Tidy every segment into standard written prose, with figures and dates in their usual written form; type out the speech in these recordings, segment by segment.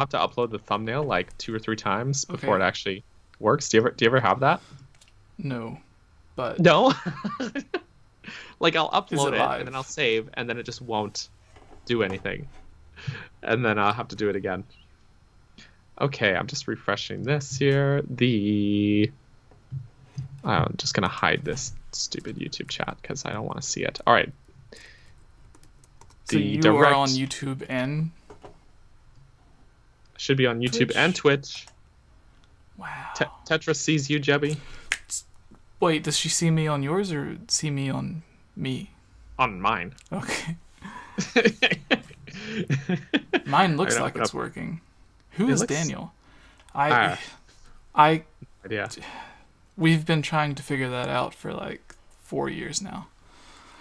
have to upload the thumbnail like 2 or 3 times before Okay. it actually works. Do you ever have that? No, but No. Like I'll is upload it it live? and then I'll save and then it just won't do anything. And then I'll have to do it again. Okay, I'm just refreshing this here. I'm just gonna hide this stupid YouTube chat because I don't want to see it. All right. So you are on YouTube and should be on YouTube Twitch? and Twitch. wow. Tetra sees you, Jebby. Wait, does she see me on yours or see me on me? On mine. Okay. Mine looks like it's working. Who is Daniel? I idea. We've been trying to figure that out for like 4 years now.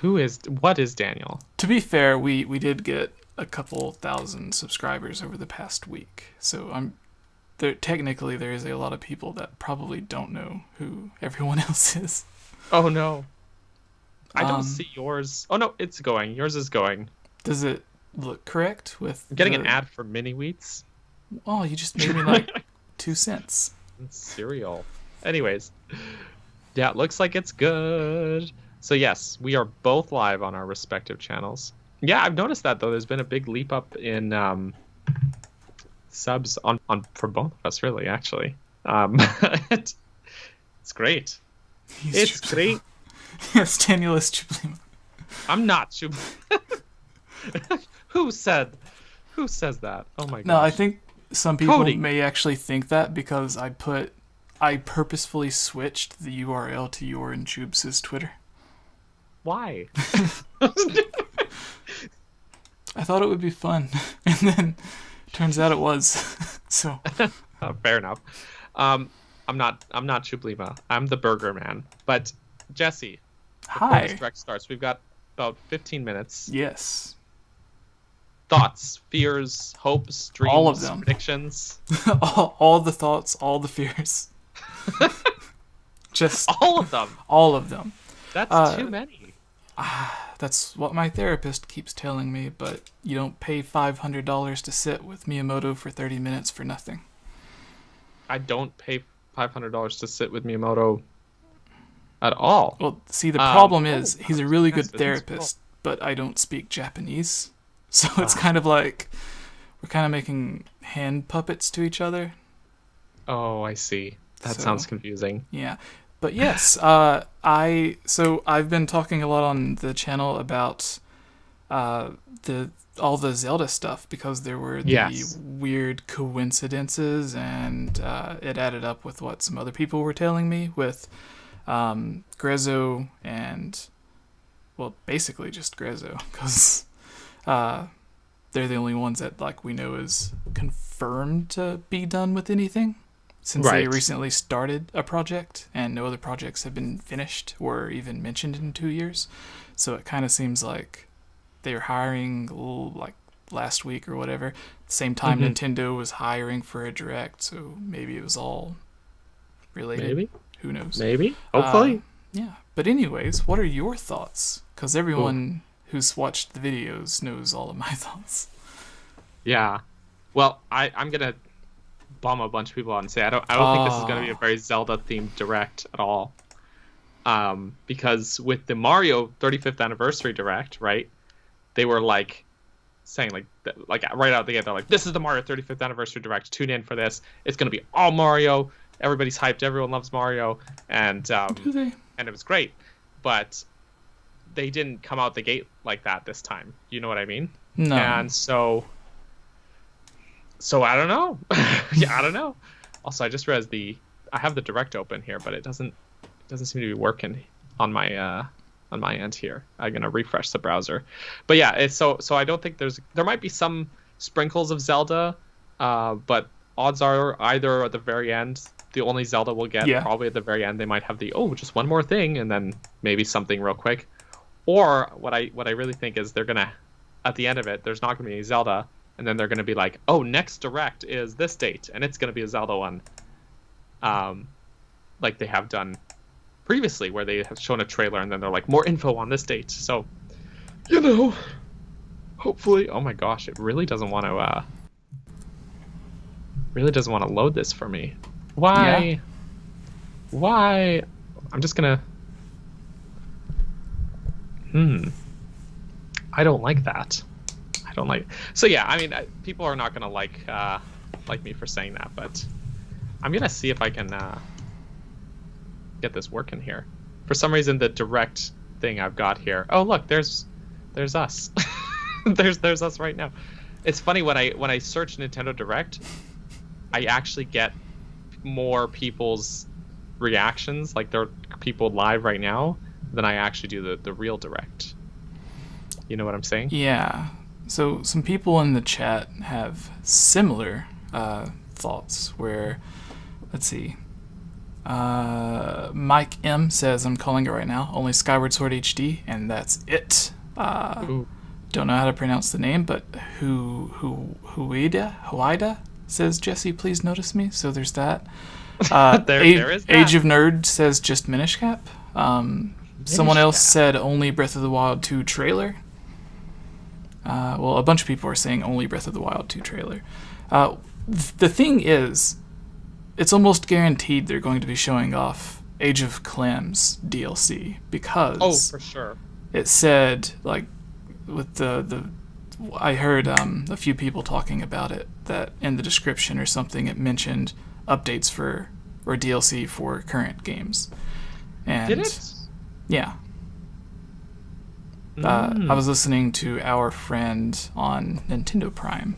What is Daniel? To be fair, we did get a couple thousand subscribers over the past week. So technically there is a lot of people that probably don't know who everyone else is. Oh no. I don't see yours. Oh no, it's going. Yours is going. Does it look correct with I'm getting an ad for mini wheats. Oh, you just made me like 2 cents. Cereal. Anyways. Yeah, it looks like it's good. So yes, we are both live on our respective channels. Yeah, I've noticed that though. There's been a big leap up in subs on for both of us, really, actually. It's great. It's great. Yes, Daniel is Chublima. I'm not Chublima. Who says that? Oh my god. No, I think some people Cody. may actually think that because I purposefully switched the URL to your and Chubes' Twitter. Why? I thought it would be fun, and then turns out it was. So fair enough. I'm not Chublima. I'm the Burger Man. But Jesse, before hi. this direct starts, we've got about 15 minutes. Yes. Thoughts, fears, hopes, dreams, All of them. predictions. all the thoughts, all the fears. Just All of them. all of them. That's too many. That's what my therapist keeps telling me, but you don't pay $500 to sit with Miyamoto for 30 minutes for nothing. I don't pay $500 to sit with Miyamoto at all. Well, see, the problem is oh, he's a really good that's therapist, but I don't speak Japanese. So it's kind of like we're kind of making hand puppets to each other. Oh, I see. That So- sounds confusing. Yeah. But yes, I've been talking a lot on the channel about all the Zelda stuff because there were the Yes. weird coincidences, and it added up with what some other people were telling me with 𝐓𝐻𝐿 and, well, basically just 𝐓𝐻𝐿 because they're the only ones that like we know is confirmed to be done with anything. Since they Right. recently started a project and no other projects have been finished or even mentioned in 2 years. So it kind of seems like they're hiring like last week or whatever. Same time Nintendo was hiring for a direct, so maybe it was all related. Maybe. Who knows? Maybe. Hopefully. Yeah. But anyways, what are your thoughts? Because everyone who's watched the videos knows all of my thoughts. Yeah. Well, I'm gonna bum a bunch of people out and say I don't think this is gonna be a very Zelda themed direct at all. Because with the Mario 35th anniversary direct, right? They were like saying like right out the gate, they're like, this is the Mario 35th anniversary direct. Tune in for this. It's gonna be all Mario. Everybody's hyped. Everyone loves Mario, and Do they? and it was great. But they didn't come out the gate like that this time. You know what I mean? No. And so I don't know. Yeah, I don't know. Also, I just realized I have the direct open here, but it doesn't seem to be working on my end here. I'm gonna refresh the browser. But yeah, it's so I don't think there might be some sprinkles of Zelda, but odds are either at the very end, the only Zelda we'll get, probably at the very end they might have just one more thing and then maybe something real quick. Or what I really think is they're gonna, at the end of it, there's not gonna be any Zelda, and then they're gonna be like, oh, next direct is this date, and it's gonna be a Zelda one, like they have done previously, where they have shown a trailer and then they're like, more info on this date. So, hopefully. Oh my gosh, it really doesn't want to. really doesn't want to load this for me. Why? Yeah. Why? I'm just gonna. I don't like that. I don't like. So yeah, I mean, people are not gonna like me for saying that, but I'm gonna see if I can get this working here. For some reason, the direct thing I've got here. Oh look, there's us. there's us right now. It's funny when I search Nintendo Direct, I actually get more people's reactions, like there are people live right now, than I actually do the real Direct. You know what I'm saying? Yeah. So some people in the chat have similar thoughts where, let's see. Mike M says, I'm calling it right now, only Skyward Sword HD, and that's it. Don't know how to pronounce the name, but 𝐓𝐻𝐲𝐢𝐢 says, Jesse, please notice me. So there's that. There is that. Age of Nerd says just Minish Cap. Someone else said only Breath of the Wild 2 trailer. Well, a bunch of people are saying only Breath of the Wild 2 trailer. The thing is, it's almost guaranteed they're going to be showing off Age of Clem's DLC because for sure. It said, like, with the I heard a few people talking about it, that in the description or something it mentioned updates for or DLC for current games. And did it? Yeah. I was listening to our friend on Nintendo Prime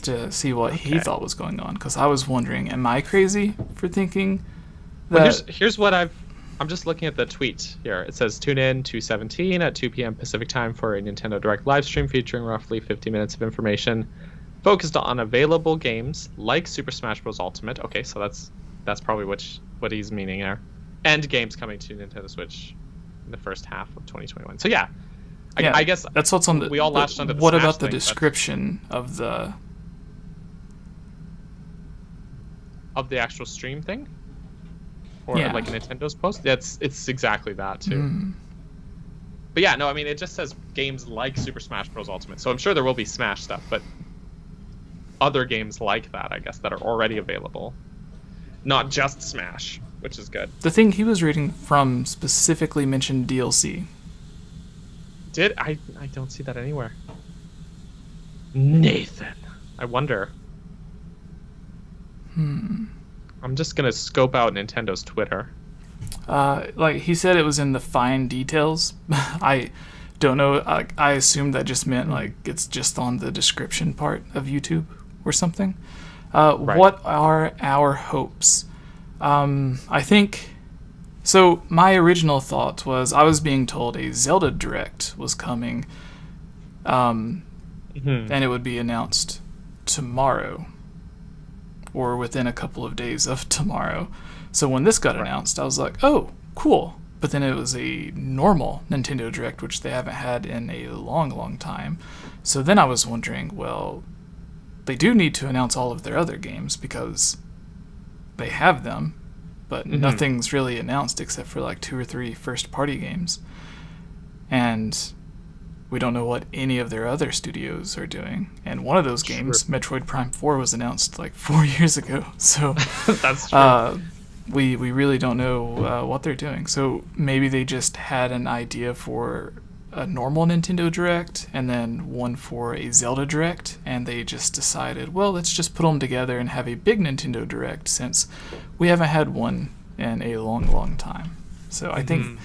to see what he thought was going on, because I was wondering, am I crazy for thinking that... Well, here's what I'm just looking at the tweet here. It says, tune in to 17 at 2 p.m. Pacific time for a Nintendo Direct live stream featuring roughly 50 minutes of information focused on available games like Super Smash Bros. Ultimate. Okay, so that's probably what he's meaning there. And games coming to Nintendo Switch in the first half of 2021. So yeah, I guess that's what's on the... We all latched onto the What Smash about the thing, description of the actual stream thing? Or like Nintendo's post? It's exactly that too. But yeah, no, I mean, it just says games like Super Smash Bros. Ultimate. So I'm sure there will be Smash stuff, but other games like that, I guess, that are already available. Not just Smash, which is good. The thing he was reading from specifically mentioned DLC. Did I don't see that anywhere. Nathan. I wonder. I'm just gonna scope out Nintendo's Twitter. Like he said, it was in the fine details. I don't know. I assumed that just meant like it's just on the description part of YouTube or something. Right. What are our hopes? I think. So my original thought was I was being told a Zelda Direct was coming, and it would be announced tomorrow, or within a couple of days of tomorrow. So when this got announced, I was like, oh, cool. But then it was a normal Nintendo Direct, which they haven't had in a long, long time. So then I was wondering, well, they do need to announce all of their other games because they have them, but nothing's really announced except for like 2 or 3 first-party games. And we don't know what any of their other studios are doing. And one of those games, Metroid Prime 4, was announced like 4 years ago. So that's true. We really don't know what they're doing. So maybe they just had an idea for a normal Nintendo Direct and then one for a Zelda Direct, and they just decided, well, let's just put them together and have a big Nintendo Direct since we haven't had one in a long, long time. So I think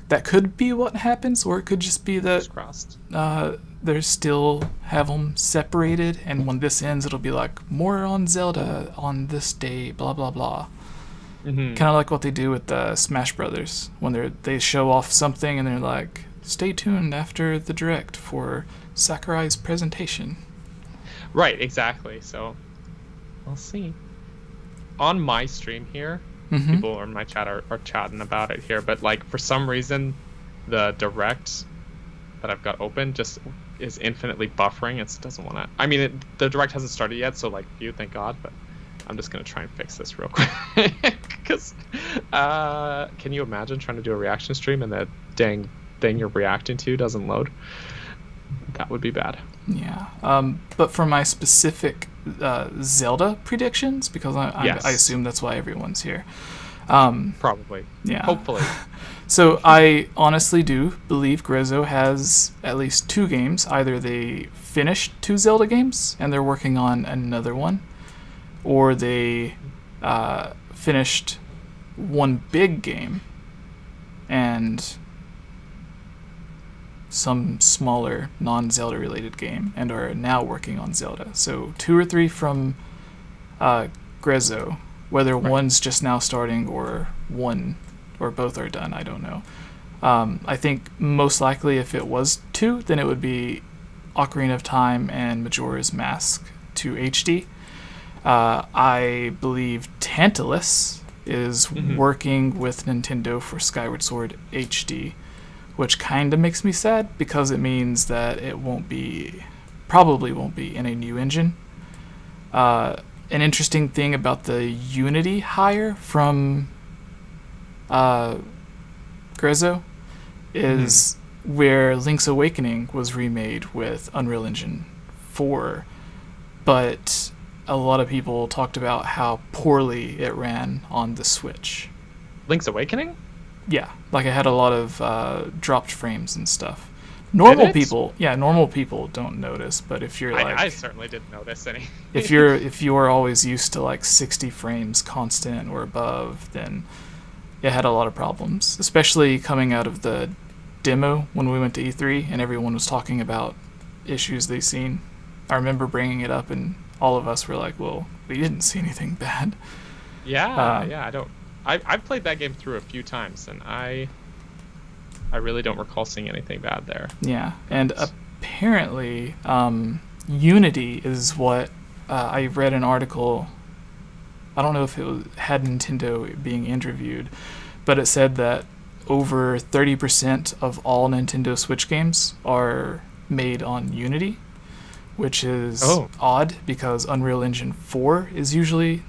that could be what happens, or it could just be that they still have them separated, and when this ends, it'll be like more on Zelda on this day, blah, blah, blah. Kind of like what they do with the Smash Brothers when they show off something and they're like, stay tuned after the Direct for Sakurai's presentation. Right, exactly. So we'll see. On my stream here, people in my chat are chatting about it here, but like for some reason the Direct that I've got open just is infinitely buffering. It doesn't want to. I mean, the Direct hasn't started yet, so like, thank God, but I'm just going to try and fix this real quick. Because can you imagine trying to do a reaction stream and that dang thing you're reacting to doesn't load? That would be bad. Yeah. But for my specific Zelda predictions, because Yes. I assume that's why everyone's here. Probably. Yeah. Hopefully. So I honestly do believe 𝐓𝐻𝐿 has at least 2 games. Either they finished 2 Zelda games and they're working on another one, or they finished one big game and some smaller non-Zelda related game and are now working on Zelda. So 2 or 3 from 𝐓𝐻𝐿, whether one's just now starting or one or both are done, I don't know. I think most likely if it was 2, then it would be Ocarina of Time and Majora's Mask 2 HD. I believe Tantalus is working with Nintendo for Skyward Sword HD, which kind of makes me sad because it means that it probably won't be in a new engine. An interesting thing about the Unity hire from 𝐓𝐻𝐿 is where Link's Awakening was remade with Unreal Engine 4, but a lot of people talked about how poorly it ran on the Switch. Link's Awakening? Yeah, like it had a lot of dropped frames and stuff. Normal people don't notice, but if you're like, I certainly didn't notice any. if you're always used to like 60 frames constant or above, then it had a lot of problems, especially coming out of the demo when we went to E3 and everyone was talking about issues they seen. I remember bringing it up and all of us were like, well, we didn't see anything bad. I've played that game through a few times and I really don't recall seeing anything bad there. Yeah, and apparently Unity is what I read an article. I don't know if it had Nintendo being interviewed, but it said that over 30% of all Nintendo Switch games are made on Unity, which is odd because Unreal Engine 4 is usually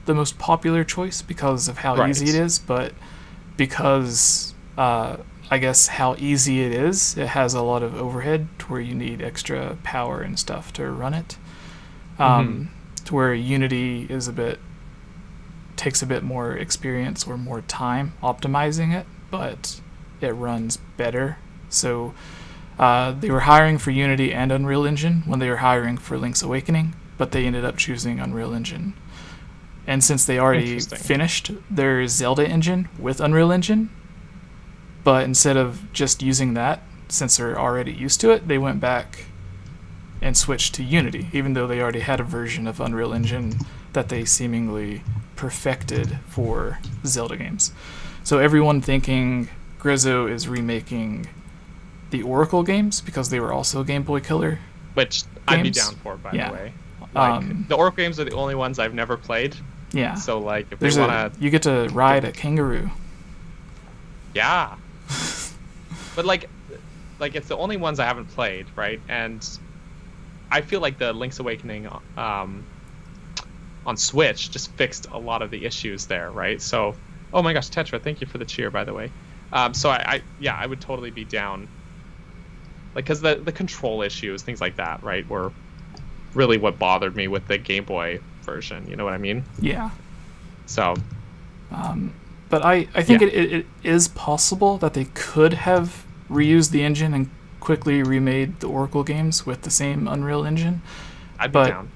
the most popular choice because of how easy it is, but because I guess how easy it is, it has a lot of overhead to where you need extra power and stuff to run it. To where Unity is takes a bit more experience or more time optimizing it, but it runs better. So they were hiring for Unity and Unreal Engine when they were hiring for Link's Awakening, but they ended up choosing Unreal Engine. And since they already finished their Zelda engine with Unreal Engine, but instead of just using that, since they're already used to it, they went back and switched to Unity, even though they already had a version of Unreal Engine that they seemingly perfected for Zelda games. So everyone thinking 𝐓𝐻𝐿 is remaking the Oracle games because they were also Game Boy Color Which games. I'd be down for, by the way. The Oracle games are the only ones I've never played. Yeah. So like, if they want to, you get to ride a kangaroo. Yeah. But like it's the only ones I haven't played, right? And I feel like the Link's Awakening on Switch just fixed a lot of the issues there, right? So, oh my gosh, Tetra, thank you for the cheer, by the way. So I would totally be down. Like, because the control issues, things like that, right, were really what bothered me with the Game Boy version. You know what I mean? Yeah. So. But I think it is possible that they could have reused the engine and quickly remade the Oracle games with the same Unreal Engine. I'd be down.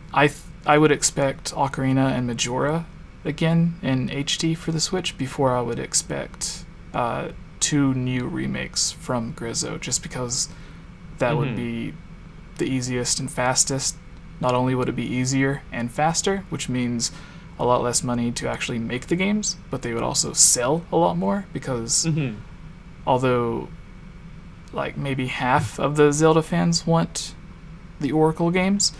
I would expect Ocarina and Majora again in HD for the Switch before I would expect 2 new remakes from 𝐓𝐻𝐿, just because that would be the easiest and fastest. Not only would it be easier and faster, which means a lot less money to actually make the games, but they would also sell a lot more because although like maybe half of the Zelda fans want the Oracle games,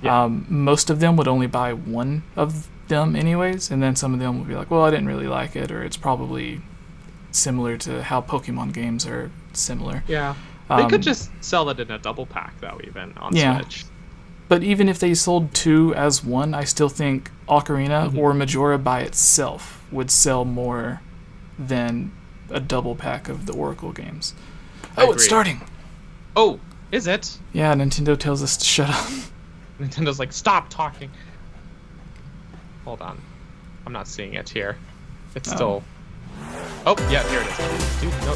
most of them would only buy one of them anyways, and then some of them would be like, well, I didn't really like it, or it's probably similar to how Pokemon games are similar. Yeah. They could just sell it in a double pack, though, even on Switch. But even if they sold 2 as one, I still think Ocarina or Majora by itself would sell more than a double pack of the Oracle games. Oh, it's starting. Oh, Is it? Yeah, Nintendo tells us to shut up. Nintendo's like, stop talking. Hold on. I'm not seeing it here. It's still... Oh, yeah, here it is. Dude, no,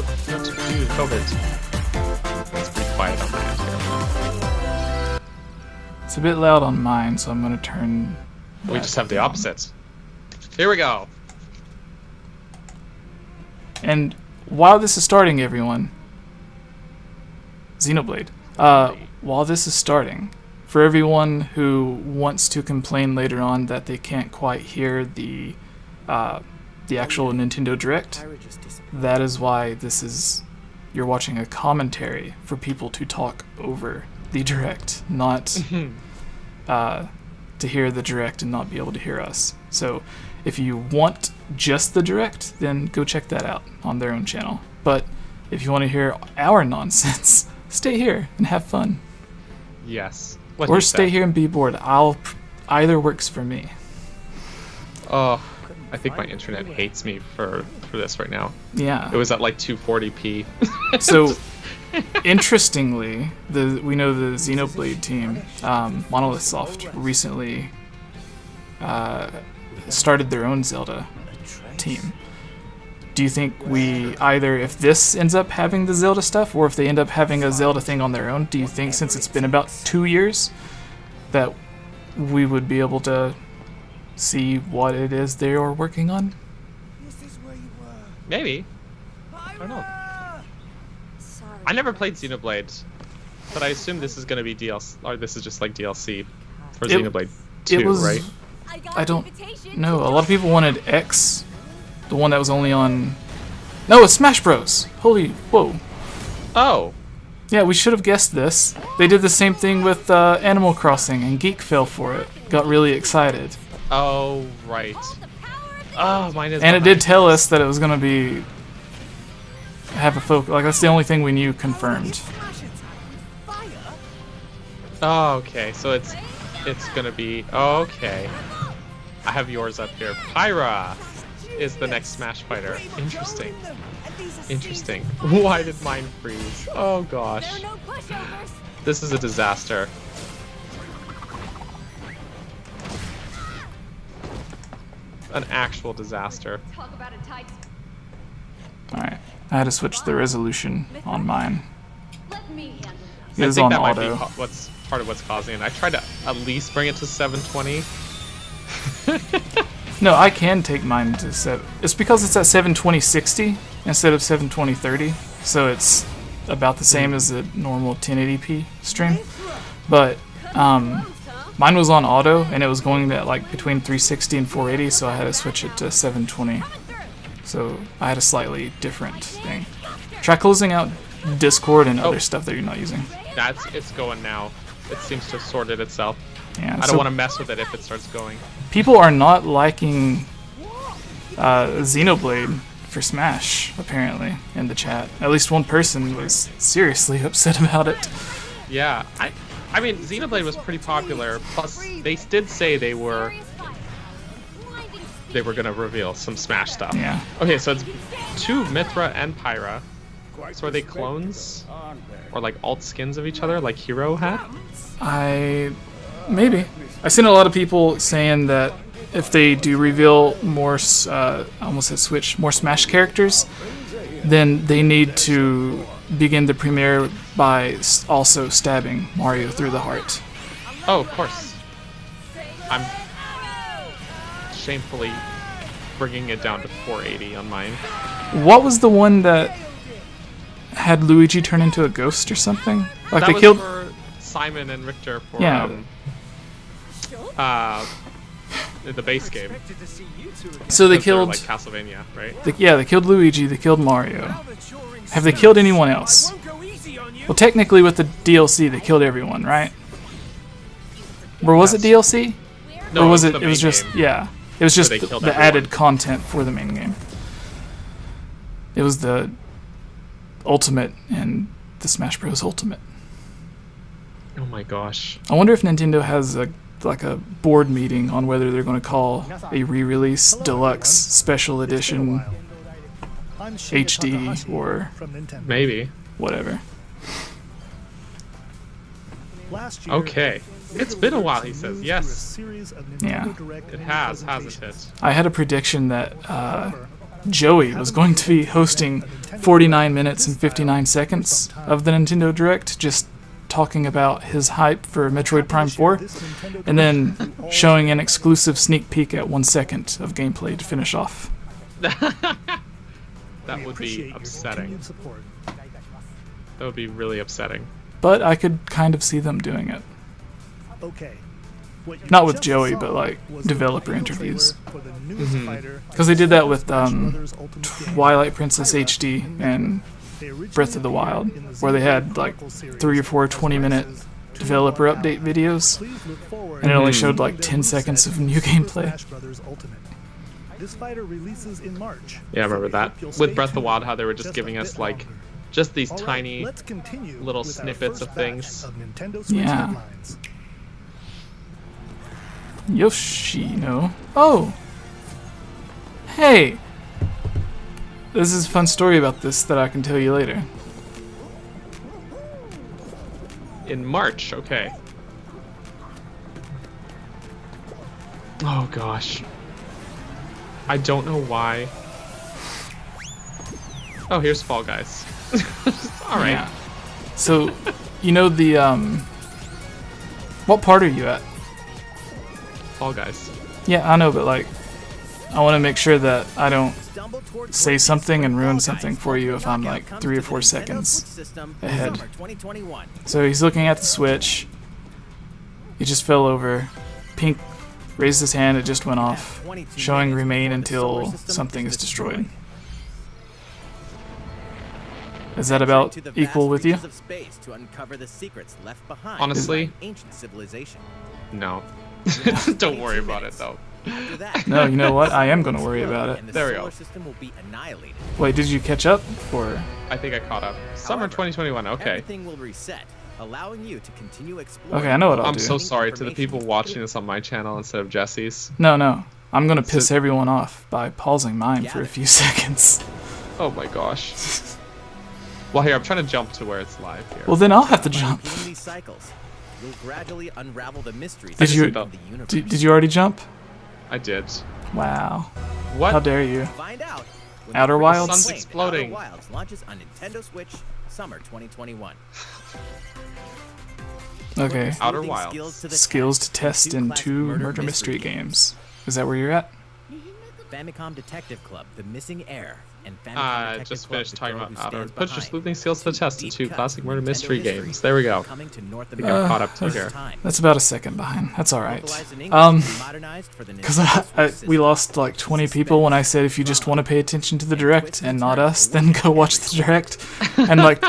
dude, COVID. It's pretty quiet on my end here. It's a bit loud on mine, so I'm going to turn... We just have the opposite. Here we go. And while this is starting, everyone... Xenoblade. While this is starting, for everyone who wants to complain later on that they can't quite hear the actual Nintendo Direct, that is why this is... You're watching a commentary for people to talk over the Direct, not to hear the Direct and not be able to hear us. So if you want just the Direct, then go check that out on their own channel. But if you want to hear our nonsense, stay here and have fun. Yes. Or stay here and be bored. Either works for me. Oh, I think my internet hates me for this right now. Yeah. It was at like 240p. So, interestingly, we know the Xenoblade team, Monolith Soft, recently started their own Zelda team. Do you think if this ends up having the Zelda stuff, or if they end up having a Zelda thing on their own, do you think since it's been about 2 years that we would be able to see what it is they are working on? Maybe. I don't know. I never played Xenoblade, but I assume this is going to be DLC, or this is just like DLC for Xenoblade 2, right? I don't know. A lot of people wanted X. The one that was only on... No, it's Smash Bros! Holy... Whoa. Oh. Yeah, we should have guessed this. They did the same thing with Animal Crossing, and Geek fell for it. Got really excited. Oh, right. Oh, mine is... And it did tell us that it was going to be... Have a focus. Like, that's the only thing we knew confirmed. Oh, okay. So it's going to be... Oh, okay. I have yours up here. Pyra is the next Smash fighter. Interesting. Interesting. Why did mine freeze? Oh gosh. This is a disaster. An actual disaster. Alright. I had to switch the resolution on mine. It I is think on that might auto. be what's part of what's causing it. I tried to at least bring it to 720. No, I can take mine to 7. It's because it's at 720/60 instead of 720/30, so it's about the same as a normal 1080p stream. But mine was on auto, and it was going at like between 360 and 480, so I had to switch it to 720. So I had a slightly different thing. Try closing out Discord and other stuff that you're not using. It's going now. It seems to have sorted itself. Yeah, I don't want to mess with it if it starts going. People are not liking Xenoblade for Smash, apparently, in the chat. At least one person was seriously upset about it. Yeah, I mean, Xenoblade was pretty popular. Plus, they did say they were gonna reveal some Smash stuff. Yeah. Okay, so it's 2 Mythra and Pyra. So are they clones? Or like alt skins of each other, like Hero had? Maybe. I've seen a lot of people saying that if they do reveal more, almost at Switch, more Smash characters, then they need to begin the premiere by also stabbing Mario through the heart. Oh, of course. I'm shamefully bringing it down to 480 on mine. What was the one that had Luigi turn into a ghost or something? Like that they was killed for Simon and Richter for the base game. So they killed like Castlevania, right? They killed Luigi, they killed Mario. Have they killed anyone else? Well, technically with the DLC they killed everyone, right? Or was it DLC? No, or was it it was just game. yeah. It was just So they the killed everyone. added content for the main game. It was the Ultimate and the Smash Bros. Ultimate. Oh my gosh. I wonder if Nintendo has a board meeting on whether they're going to call a re-release deluxe special edition HD or Maybe. whatever. Last year, Okay. It's been a while, he says. Yes. Yeah. It has, hasn't it? I had a prediction that Joey was going to be hosting 49 minutes and 59 seconds of the Nintendo Direct, just talking about his hype for Metroid Prime 4, and then showing an exclusive sneak peek at 1 second of gameplay to finish off. That would be upsetting. That would be really upsetting. But I could kind of see them doing it. Not with Joey, but like developer interviews. Because they did that with Twilight Princess HD and Breath of the Wild, where they had like 3 or 4 20-minute developer update videos, and it only showed like 10 seconds of new gameplay. Yeah, I remember that. With Breath of the Wild, how they were just giving us like just these tiny little snippets of things. Yeah. Yoshino. Oh! Hey! This is a fun story about this that I can tell you later. In March, okay. Oh gosh. I don't know why. Oh, here's Fall Guys. Alright. Yeah. So, you know the, what part are you at? Fall Guys. Yeah, I know, but like, I want to make sure that I don't say something and ruin something for you if I'm like 3 or 4 seconds ahead. So he's looking at the Switch. He just fell over. Pink raised his hand, it just went off, showing remain until something is destroyed. Is that about equal with you? Honestly, no. Don't worry about it though. No, you know what? I am going to worry about it. There we go. Wait, did you catch up? Or I think I caught up. Summer 2021, okay. Okay, I know what I'll do. I'm so sorry to the people watching this on my channel instead of Jesse's. No. I'm going to piss everyone off by pausing mine for a few seconds. Oh my gosh. Well, here, I'm trying to jump to where it's live here. Well, then I'll have to jump. Did you already jump? I did. Wow. What? How dare you? Outer The Wilds? sun's exploding. Outer Wilds launches on Nintendo Switch summer 2021. Okay. Outer Wilds. Skills to test in 2 murder mystery games. Is that where you're at? Famicom Detective Club, The Missing Heir, and Famicom I Detective just Club, finished The talking Girl about Who Outer. Stands Put your Behind. sleuthing skills to the test in 2 Deep classic cut murder Nintendo mystery history. games. There we go. Coming to North I think I'm caught up to America here. first time. That's about a second behind. That's alright. Localized in English, modernized for the Because Nintendo Switch we system. lost like 20 people when I said if you just want to pay attention to the Direct and not us, then go watch the Direct. And like,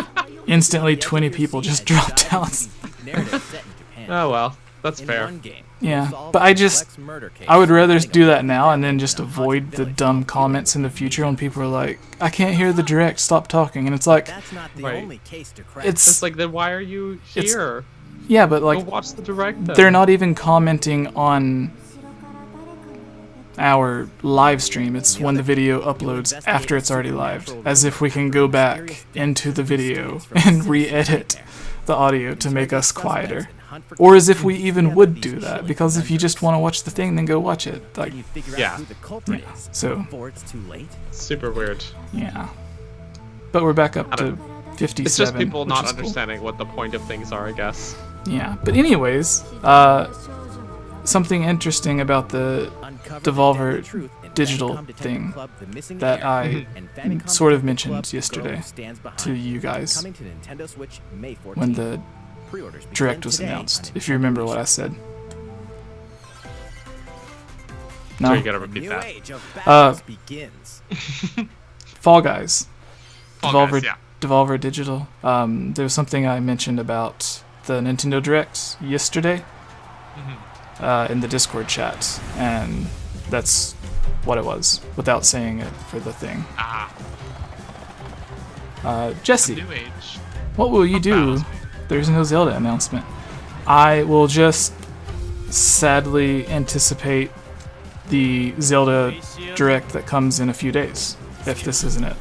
instantly 20 people just dropped out. Narrative set in Japan. Oh well, that's In fair. one game, Yeah, solve but I complex murder case would rather using do a that now and then Famicom just system avoid the village. dumb comments in the future when people are like, I can't hear the Direct, stop talking. And it's like, That's not the Right. only case to crack. It's like, then why are you It's- here? yeah, but Go like, watch the Direct then. they're not even commenting on our live stream. It's when the video uploads after it's already live, as if we can go back into the video and re-edit the audio to make us quieter. Or as if we even would do that, because if you just want to watch the thing, then go watch it. Like, You figure out Yeah. who the culprit Yeah, is so- before it's too late. Super weird. yeah. But we're back up to 57. It's just people which not is cool. understanding what the point of things are, I guess. Yeah, but anyways, something interesting about the Uncover Devolver the truth in digital Famicom Detective thing Club, The Missing that Heir, I and Famicom sort of Detective mentioned Club, The Girl yesterday Who Stands Behind. to you guys Coming to Nintendo Switch May 14th. when the Pre-orders begin Direct was today announced, on if you remember what I said. So you No? gotta The repeat new that. age of battles begins. Fall Guys. Fall Devolver, Guys, yeah. Devolver Digital. There was something I mentioned about the Nintendo Direct yesterday in the Discord chat, and that's what it was, without saying it for the thing. Ah, Jesse, new age. what will you do? There's no Zelda announcement. I will just sadly anticipate the Zelda Direct that comes in a few days, if this isn't it.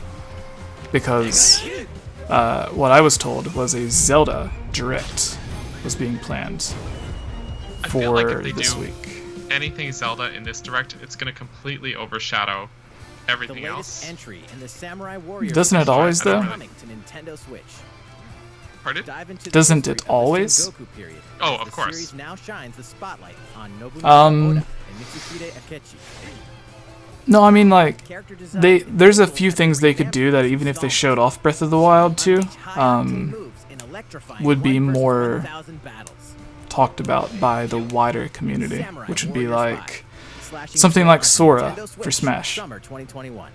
Because what I was told was a Zelda Direct was being planned I feel like if they this do week. anything Zelda in this direct, it's gonna completely overshadow The everything latest else. entry in the Samurai Warriors Doesn't it always, I don't though? coming to Nintendo Switch. Pardon? Dive into the Doesn't history it of the always? Sengoku period, Oh, as of the course. series now shines the spotlight on Nobunaga Um, Oda and Mitsuhide Akechi. No, I mean, like, Character design there's a and few things they could do that even if they showed off Breath of the Wild too, would be more talked about by the wider community, which would be like something like Sora for Smash. Summer 2021.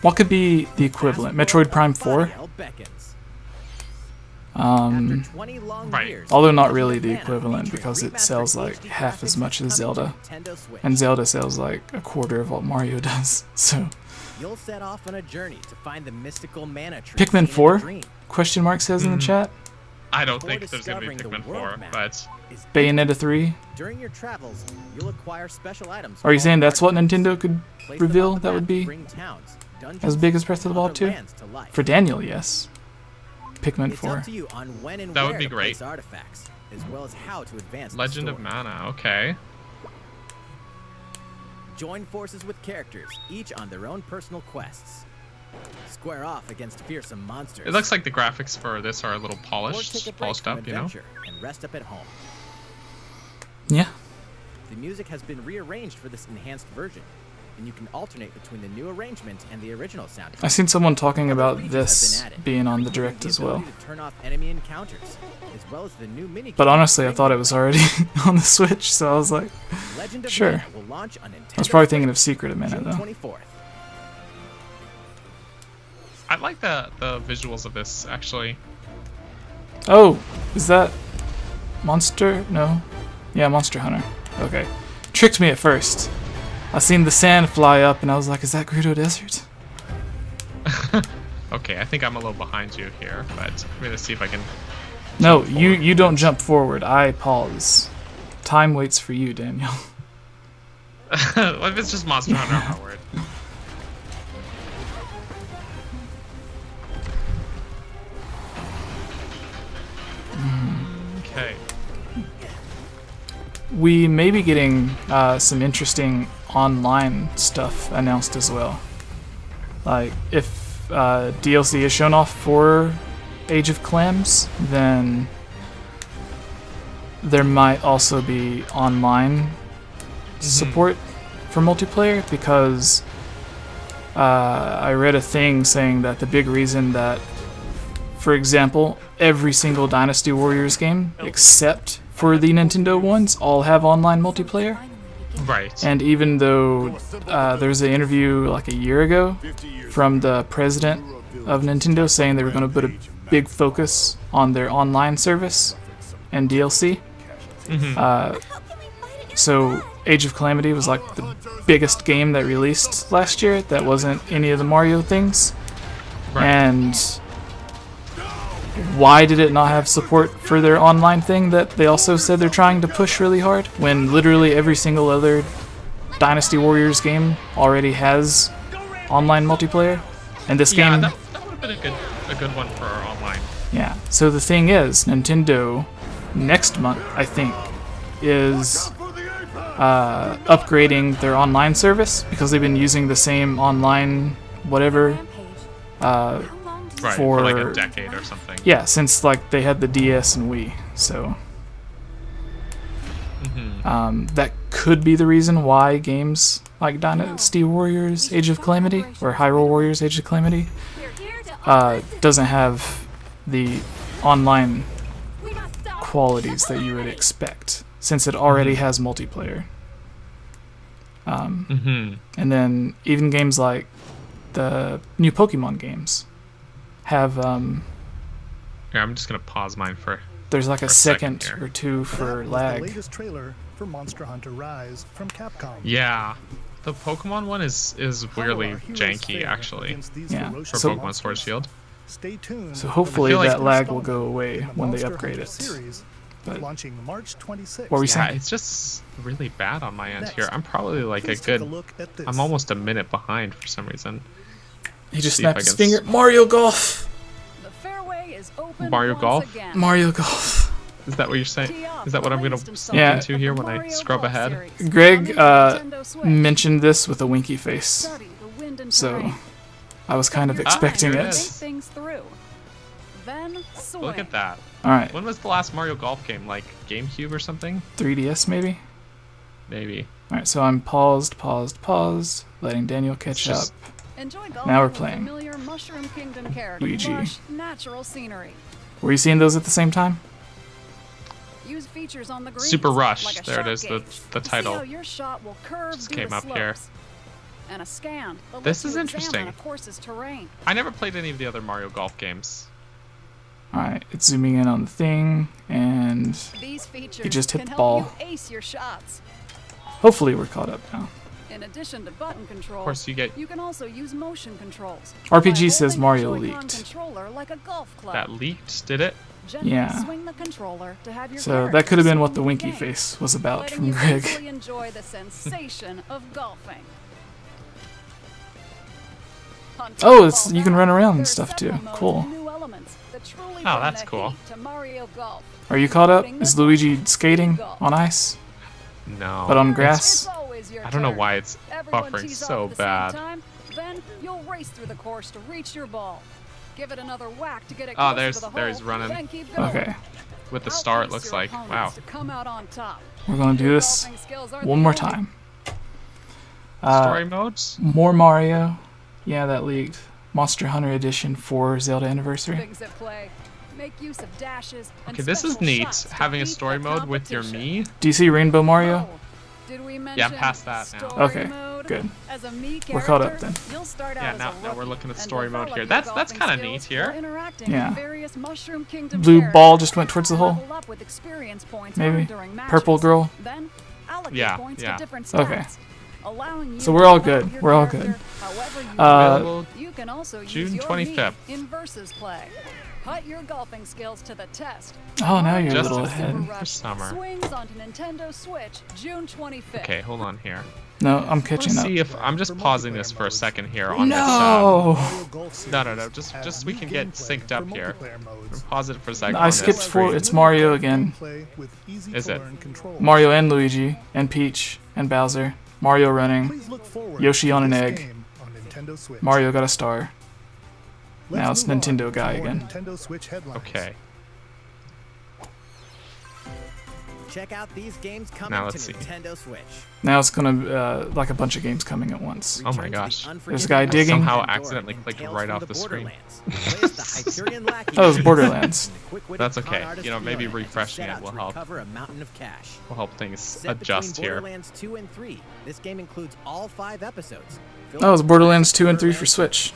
What could be the equivalent? Metroid Prime 4? After 20 long Right. years, Although not really Legend the of Mana equivalent featuring because it remastered sells like HD half as graphics much as coming to Zelda, Nintendo Switch. and Zelda sells like a quarter of what Mario does. So, You'll set off on a journey to find the mystical mana tree Pikmin seen in 4? a dream. Question mark says in the chat. I don't Before think there's gonna be discovering the Pikmin 4, world map but is Bayonetta 3. During your travels, you'll acquire special items. Are you called saying that's what artifacts. Nintendo could Place them reveal on the that map would to be bring towns, dungeons, as big as Breath of the and Wild other 2? lands to life. For Daniel, yes. Pikmin It's 4. up to you on when and That would where be to great. place artifacts, as well as how to advance Legend the of story. Mana, okay. Join forces with characters, each on their own personal quests. Square off against fearsome monsters. It looks like the graphics for this are a little or take polished a break polished from up, you know? adventure and rest up at home. Yeah. The music has been rearranged for this enhanced version, and you can alternate between the new arrangement and the original soundtrack. I seen someone talking Other about features have this been added, being on the including direct as well. ability to turn off enemy encounters, as well as the new mini But honestly, I thought it was already on the Switch, so I was like, Legend of sure. Mana will launch on I was Nintendo probably thinking of Switch Secret a minute June though. 24th. I like the visuals of this actually. Oh, is that Monster? No. Yeah, Monster Hunter. Okay. Tricked me at first. I seen the sand fly up and I was like, is that Gerudo Desert? Okay, I think I'm a little behind you here, but I'm gonna see if I can. No, jump you forward. don't jump forward. I pause. Time waits for you, Daniel. What if it's just Monster Hunter Howard? Okay. We may be getting some interesting online stuff announced as well. Like, if DLC is shown off for Age of Clams, then there might also be online support for multiplayer, because I read a thing saying that the big reason that, for example, every single Dynasty Warriors game, except for the Nintendo ones, all have online multiplayer. Right. And even though there's an interview like a year ago from the president of Nintendo saying they were going to put a big focus on their online service and DLC. So Age of Calamity was like the biggest game that released last year that wasn't any of the Mario things. Right. And why did it not have support for their online thing that they also said they're trying to push really hard, when literally every single other Dynasty Warriors game already has online multiplayer? And this Yeah, game... that would have been a good one for our online. Yeah, so the thing is, Nintendo, next month, I think, is upgrading their online service, because they've been using the same online whatever Right, for like a decade or something. yeah, since like they had the DS and Wii. So that could be the reason why games like Dynasty Warriors Age of Calamity or Hyrule Warriors Age of Calamity doesn't have the online qualities that you would expect, since it already has multiplayer. And then even games like the new Pokemon games have Here, I'm just gonna pause mine for. there's like a second second here. or two for That was the lag. latest trailer for Monster Hunter Rise from Capcom. Yeah, the Pokemon one is weirdly How our heroes janky fare actually against these Yeah. ferocious for So- Pokemon Sword monsters. Shield. Stay tuned. So hopefully like- that lag will go away in the when they Monster upgrade Hunter it. Series, But launching March 26th. what were we Yeah, saying? it's just really bad on my end Next, here. I'm probably like a please take good. look at this. I'm almost a minute behind for some reason. He just see if snapped I his can finger. Mario Golf! Mario Golf? Mario Golf. Is that what you're saying? Is that what I'm gonna stump Yeah. into here when I scrub ahead? Greg mentioned this with a winky face, so I was kind of expecting here it it. is. Look at that. All right, When was the last Mario Golf game? Like GameCube or something? 3DS maybe. Maybe. All right, so I'm paused, letting Daniel catch up. Now we're playing Luigi. Natural scenery. Were you seeing those at the same time? Use features on the greens, Super Rush. like a There it shot is. gauge The to see title. how your shot will curve Just through came the up here. slopes. And a scan that This lets is you interesting. examine a course's terrain. I never played any of the other Mario Golf games. All right, it's zooming in on the thing, and These features you just hit can the help ball. you ace your shots. Hopefully we're caught up now. In addition to button controls, Of course, you get you can also use motion controls. RPG by says holding Mario the Joy-Con leaked. controller like a golf club. that leaked, did it? Gently Yeah. swing the controller to have your So that could have been what the character winky swing the game, face was about letting from you Greg. easily enjoy the sensation of golfing. On top Oh, of it's all you can that, run around and there's stuff too. several modes Cool. and new elements that truly Oh, bring that's the cool. heat to Mario Golf. Are you caught up? Is Luigi skating on ice? No. But on It's grass? always your I don't know turn. why it's Everyone buffering tees off so at the same bad. time, then you'll race through the course to reach your ball. Give it another whack to get it Oh, closer to the there he's hole, running. then keep going. Okay, With the star, it Outpace looks your like. opponents Wow. to come out on top. we're gonna do Your this golfing skills aren't one the more only time. Story modes? More Mario. Yeah, that leaked. Monster Hunter Edition for Zelda Anniversary. things at play. Make use of dashes and Okay, this is special neat. shots to Having a beat story the mode with your competition. Mii. Do you see Rainbow Mario? Oh, did we Yeah, mention past that now. story Okay, mode? good. As a Mii We're caught up character, then. you'll start out Yeah, as now a we're rookie looking at and story mode develop here. your That's golfing kind of skills neat here. while interacting Yeah. with various Mushroom Kingdom Blue characters. ball just went towards the hole. Level up with experience points Maybe. earned during matches. Purple girl. Then allocate Yeah, points yeah. to different stats, Okay. allowing you So to we're all develop good. your We're all character good. however you Available You can also June use your 25th. Mii in versus play. Put your golfing skills to the test. Oh, now you're a Just little in ahead. Super for Rush summer. swings onto Nintendo Switch June 25th. Okay, hold on here. No, I'm Let's catching up. see if I'm just pausing this for a second here on No! Mario Golf this. No, series just has so we new can get gameplay synced up for here. multiplayer modes. Pause it for a second. I on skipped this four. screen. It's Mario again. Gameplay with easy Is to it? learn controls. Mario and Luigi and Peach and Bowser. Mario running. Please look forward Yoshi to on an this egg. game on Nintendo Switch. Mario got a star. Let's Now it's move on Nintendo to guy more again. Nintendo Switch headlines. Okay. Check out these games coming Now to let's see. Nintendo Switch. Now it's gonna like a bunch of games coming at once. Oh my Return to the gosh. There's a guy unforgettable digging. Somehow Pandora accidentally and clicked Tales right from off the screen. Borderlands. Play as the Hyperion Lackey That was and Borderlands. the quick-witted That's con okay. artist You know, maybe Leon as he refreshing set it out will to help. recover a mountain of cash. We'll help things Set adjust between here. Borderlands 2 and 3. This game includes all 5 episodes. That was Borderlands 2 and 3 for Switch.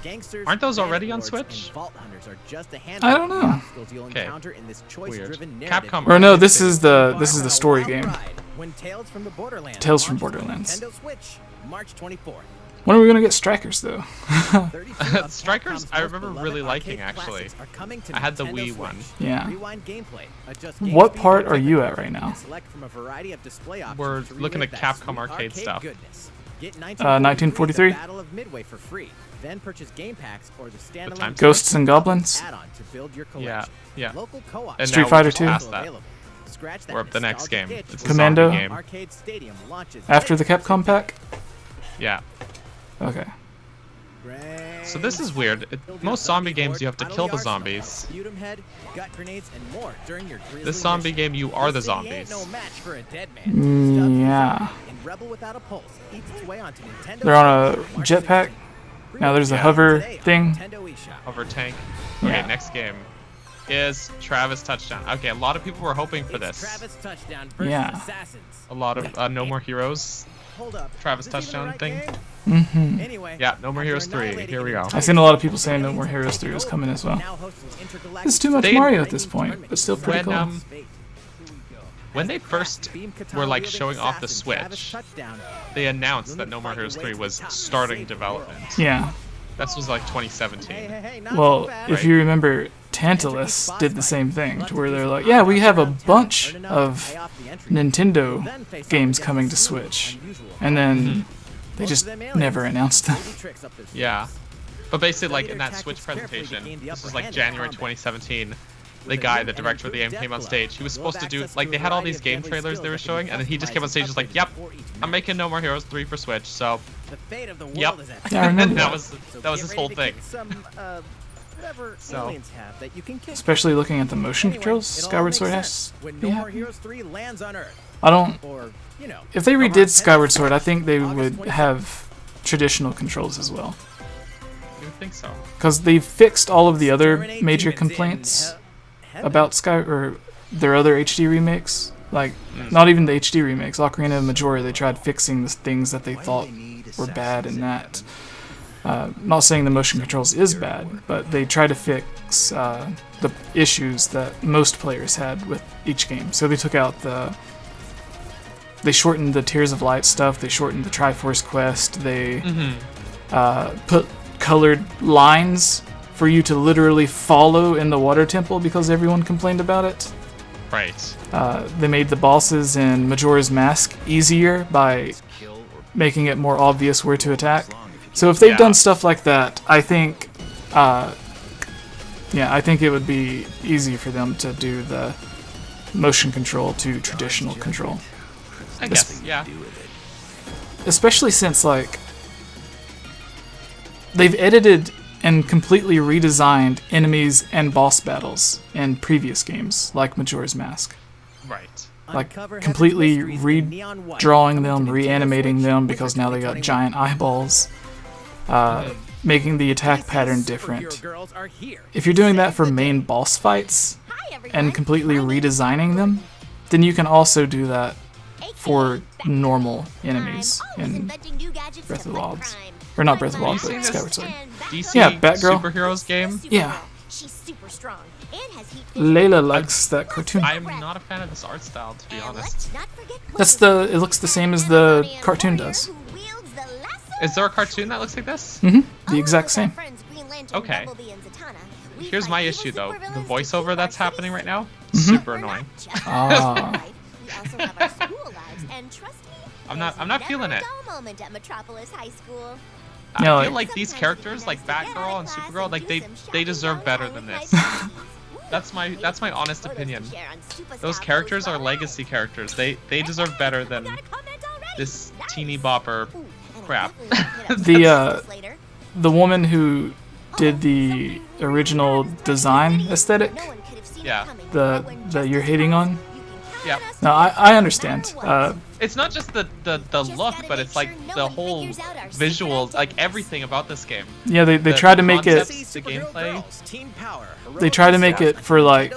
Gangsters, Aren't those already on bandlords, Switch? and Vault Hunters are just a I handful don't of the know. obstacles you'll Okay. encounter in this choice-driven Weird. narrative. Capcom Or no, this marketed is it. the story Wild game. Ride when Tales from the Borderlands Tales from launches on Borderlands. Nintendo Switch, March 24th. When are we gonna get Strikers though? 32 of Strikers, Capcom's I most remember beloved really liking, arcade actually. classics are coming to I had the Nintendo Wii Switch. one. Yeah. Rewind gameplay, adjust What game part speed are and you quick at right now? and select from a variety of display options We're to looking relive at that Capcom sweet arcade stuff. Goodness. Get 1943? Battle of Midway for free. Then purchase game packs or the standalone time? Ghosts and Goblins? add-on to build your collection. Yeah, yeah. Local co-op And Street now Fighter we're just 2? past that. available. Scratch that We're up the next nostalgic game. itch It's with a Commando? zombie game. Arcade Stadium launches After the Capcom pack? Yeah. Okay. So this is weird. Most zombie games you have to kill the zombies. This zombie game, you are the zombies. Yeah. They're on a jetpack. Now there's a hover thing. Hover tank. Okay, Yeah. next game is Travis Touchdown. Okay, a lot of people were hoping for this. Travis Touchdown versus Yeah. Assassins. A lot of No More Heroes. Hold up. Travis is this even the Touchdown right thing. game? Anyway, Yeah, No More after Heroes 3. annihilating Here we go. an I've seen a lot of people saying No More Heroes 3 is coming as well. now hosts an intergalactic It's too much They- Mario at this point, but still pretty When, cool. When they first were like showing off the Switch, they announced that No More Heroes 3 was starting development. Yeah. This was like 2017. Well, if you remember, Tantalus did the same thing, to where they're like, yeah, we have a bunch of Nintendo games coming to Switch. And then they just never announced them. Yeah. But basically, like in Their that Switch tactics carefully presentation, gained the this upper was like hand in January combat. 2017. The With a guy, new the and director of the game, improved came on death stage. He was blow, supposed to we'll do have like they access had to a all these variety game of deadly trailers they were skills that showing, can and then he just came on stage, just like, upgrade "Yep, before each I'm match. making No More Heroes 3 for Switch." So, The fate of the world yep, is at Yeah, I remember that that. was So that was get his ready whole to thing. kick some, whatever So- aliens have that you can kick. Especially looking at the motion Anyway, controls, it all Skyward makes Sword has. sense when to No be More happy. Heroes 3 lands on Earth. I don't. Or, you know, If they No More redid Heroes Skyward 10 Sword, I think they August would 26th. have traditional controls as well. You would think so. Because they fixed all of the other Exterminate major demons in complaints heaven. about Sky or their other HD remakes. Like, not even the HD remakes. Ocarina of Majora, they tried fixing the things that they thought were bad in that. Not saying the motion controls is bad, but they try to fix the issues that most players had with each game. So they took out they shortened the Tears of Light stuff, they shortened the Triforce quest, they put colored lines for you to literally follow in the water temple because everyone complained about it. Right. They made the bosses in Majora's Mask easier by making it more obvious where to attack. So if they've Yeah. done stuff like that, I think, I think it would be easy for them to do the motion control to traditional control. I guess. Yeah. Especially since, like, they've edited and completely redesigned enemies and boss battles in previous games, like Majora's Mask. Right. Like, Uncover heaven's completely mysteries in neon white. redrawing Coming to them, Nintendo reanimating Switch, them Winter because now they got 2021. giant eyeballs, making the attack pattern These different. superhero girls are here. If you're doing that for Save the main day. boss fights Hi, everyone. and completely My name's redesigning them, then you can also do that for normal enemies in Breath of the Wild. Or not Breath of the Wild, Have you but seen Skyward this? Sword. DC Yeah, Batgirl. Superheroes game. Yeah, She's super strong and has heat vision. Layla likes that cartoon. I'm not a fan of this art style, to be And honest. let's not forget That's Quill, it looks the same as the Amazonian cartoon warrior does. who wields the lasso. Is there a cartoon that looks like this? The Along exact with our same. friends Green Lantern, Okay. Bumblebee, and Zatanna, we Here's fight my evil issue though. The supervillains to voiceover keep that's our happening city right now, Mhm. super We're annoying. not just Ah. life. We also have our school lives, and trust me, I'm not there's feeling never it. a dull moment at Metropolis High School. I No, feel like- like these characters, like Batgirl and Supergirl, like they deserve better than this. That's my honest opinion. Those characters are legacy characters. They deserve better than this teeny bopper crap. The woman who did the original design aesthetic, Yeah. the you're hating on. Yep. No, I understand. It's not just the look, but it's like the whole visuals, like everything about this game. Yeah, they The try to make it. concepts, the gameplay. They try to make it for like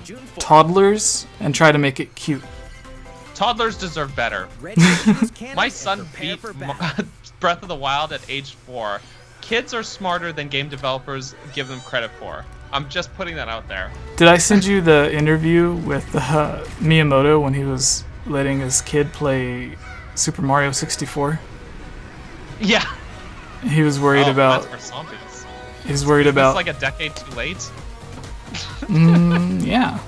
June 4th. toddlers and try to make it cute. Toddlers deserve better. Ready to use cannon My and son prepare beat for battle. Breath of the Wild at age 4. Kids are smarter than game developers give them credit for. I'm just putting that out there. Did I send you the interview with Miyamoto when he was letting his kid play Super Mario 64? Yeah. He was worried Oh, about. Plants vs. Zombies. He was worried It's about. like a decade too late. Yeah.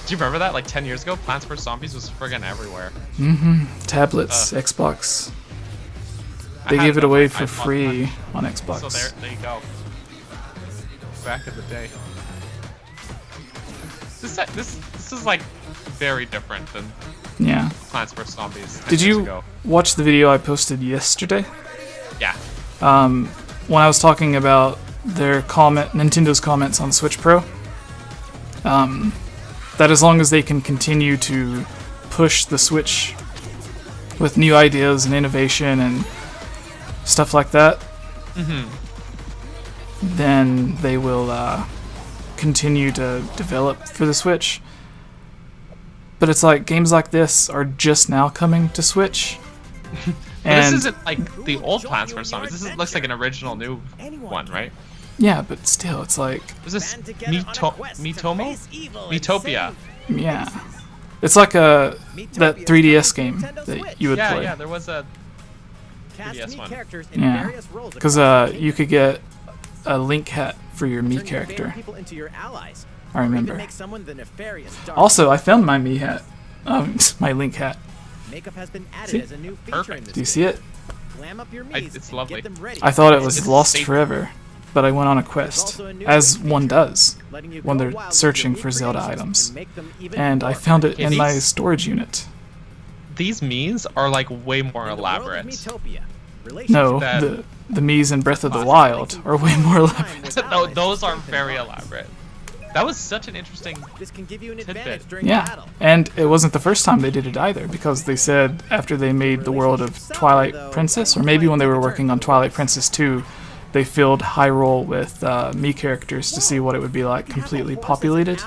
Do you remember that? Like 10 years ago, Plants vs. Zombies was friggin' everywhere. Tablets, Xbox. I They had gave it on away my for iPod free Touch. on So Xbox. there you go. Back in the day. This is like very different than Yeah. Plants vs. Zombies 10 Did years you ago. watch the video I posted yesterday? Yeah. When I was talking about Nintendo's comments on Switch Pro, that as long as they can continue to push the Switch with new ideas and innovation and stuff like that, then they will continue to develop for the Switch. But it's like games like this are just now coming to Switch. But And this isn't like the old Plants vs. Zombies. This looks like an original new one, right? yeah, but still, it's like, Was this Band together on a quest to Mitomo? face evil and Miitopia. save yeah. It's like that 3DS game that you would Yeah, play. yeah, there was a Cast 3DS Mii one. characters in Yeah, various roles because across the you could get a Link hat for your game. Mii Turn your favorite character. people into your allies. I Or even remember. make someone the nefarious dark. Also, I found my Mii hat. My Link hat. Makeup has been added See? as a new feature Perfect. in this Do you game. see it? Clam up your Mii's It's and lovely. get them ready. I thought it was It's lost safe. forever, but I went on a quest, as one does Letting you when go they're wild with searching your for Mii Zelda creations items. and make them even And I more found it in my These- storage unit. These Mii's are like way more In the world of elaborate. Miitopia, No, That- the Mii's in Breath of the Wild are way more elaborate. Those are very elaborate. That was such an interesting. This can give you an tidbit. advantage during Yeah, battle. and it wasn't the first time they did it either, because they said after they made the world of Twilight Princess, or maybe when they were working on Twilight Princess 2, they filled Hyrule with Mii characters to see what it would be like completely populated,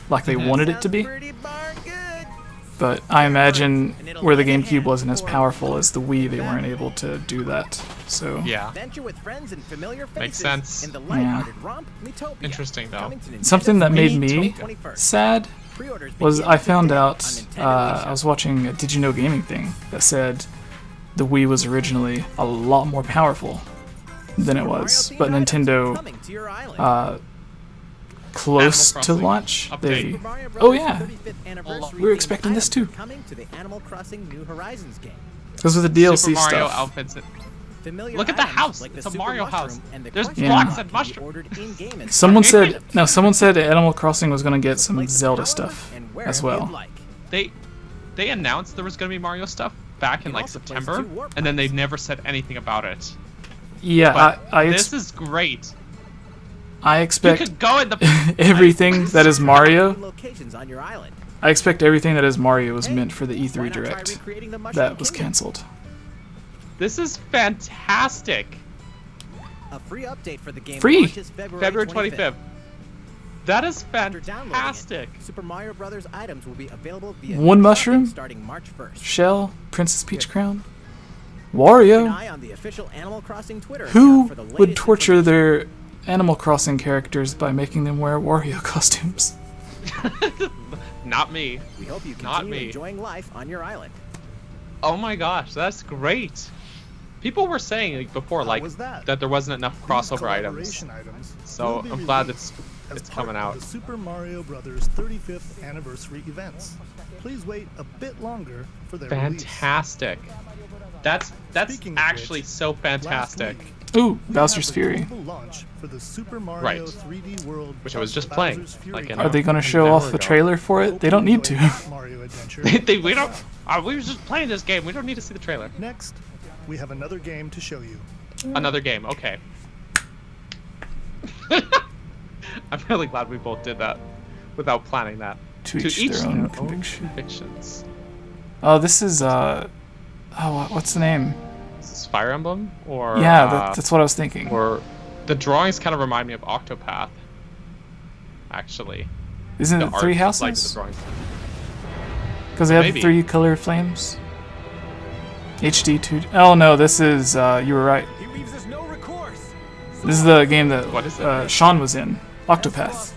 like they wanted it to be. But I imagine where the GameCube wasn't as powerful as the Wii, they weren't able to do that. So Yeah. Adventure with friends and familiar faces Makes sense. in the lighthearted romp Miitopia. Interesting, though. Coming to Nintendo something that made Switch me 21st. sad Pre-orders was begin I found today out, on Nintendo I eShop. was watching a Did You Know Gaming thing that said the Wii was originally a lot more powerful than it was, but Nintendo, Coming to your island. close Animal to Crossing launch, update. they, Super Mario oh Bros. yeah, 35th anniversary we were themed expecting this items too. Coming to the Animal Crossing New Horizons game. because with the DLC Super Mario stuff, outfits. Familiar Look at the items house. like the It's a Super Mario Mushroom house. and the There's Question blocks Mark and can be mushroom. ordered in-game and someone started said, no, someone said Animal Crossing was going to get some place it Zelda however stuff and as wherever well. you'd like. They announced there was gonna be Mario stuff back in can like also place September, 2 warp and then they pipes. never said anything about it. Yeah, But I this is great. I You expect could go in the everything that is Mario. Locations on your island. I expect everything that is Mario was Hey, meant for the why E3 not try Direct. recreating the Mushroom That was Kingdom? cancelled. This is fantastic. A free update for the game Free! launches February 25th. That is After downloading it, fantastic. Super Mario Brothers items will be available via One shopping mushroom? starting March 1st. Shell, Princess Peach Crown, Keep an Wario. eye on the official Animal Crossing Twitter Who account for the would latest torture information. their Animal Crossing characters by making them wear Wario costumes? Not me. We hope you Not continue me. enjoying life on your island. Oh my gosh, that's great. People were saying like, before, How like was that? that there wasn't enough These crossover items. collaboration items So will be I'm glad released as it's part coming of out. The Super Mario Brothers 35th anniversary events. Please wait a bit longer for their release. Fantastic. That's Speaking of actually which, so Last fantastic. week, Ooh, we Bowser's had the Fury. global launch for the Super Mario Right. 3D World Which I was plus just playing, Bowser's Fury like, in Are they going to an show hour off the ago. trailer for it? They don't need to. Mario Adventure. we don't. We were just playing this game. We don't need to see the trailer. Next, we have another game to show you. Another game. Okay. I'm really glad we both did that without planning that. To each their own conviction. convictions. Oh, this is what's the name? Is this Fire Emblem or Yeah, that's what I was thinking. or the drawings kind of remind me of Octopath. Actually, Isn't the it three art, like the houses? drawings. Because they have Maybe. 3 color flames. HD 2. Oh no, this is you were right. He leaves us no recourse. This is the game that What is it? Sean was in. Octopath.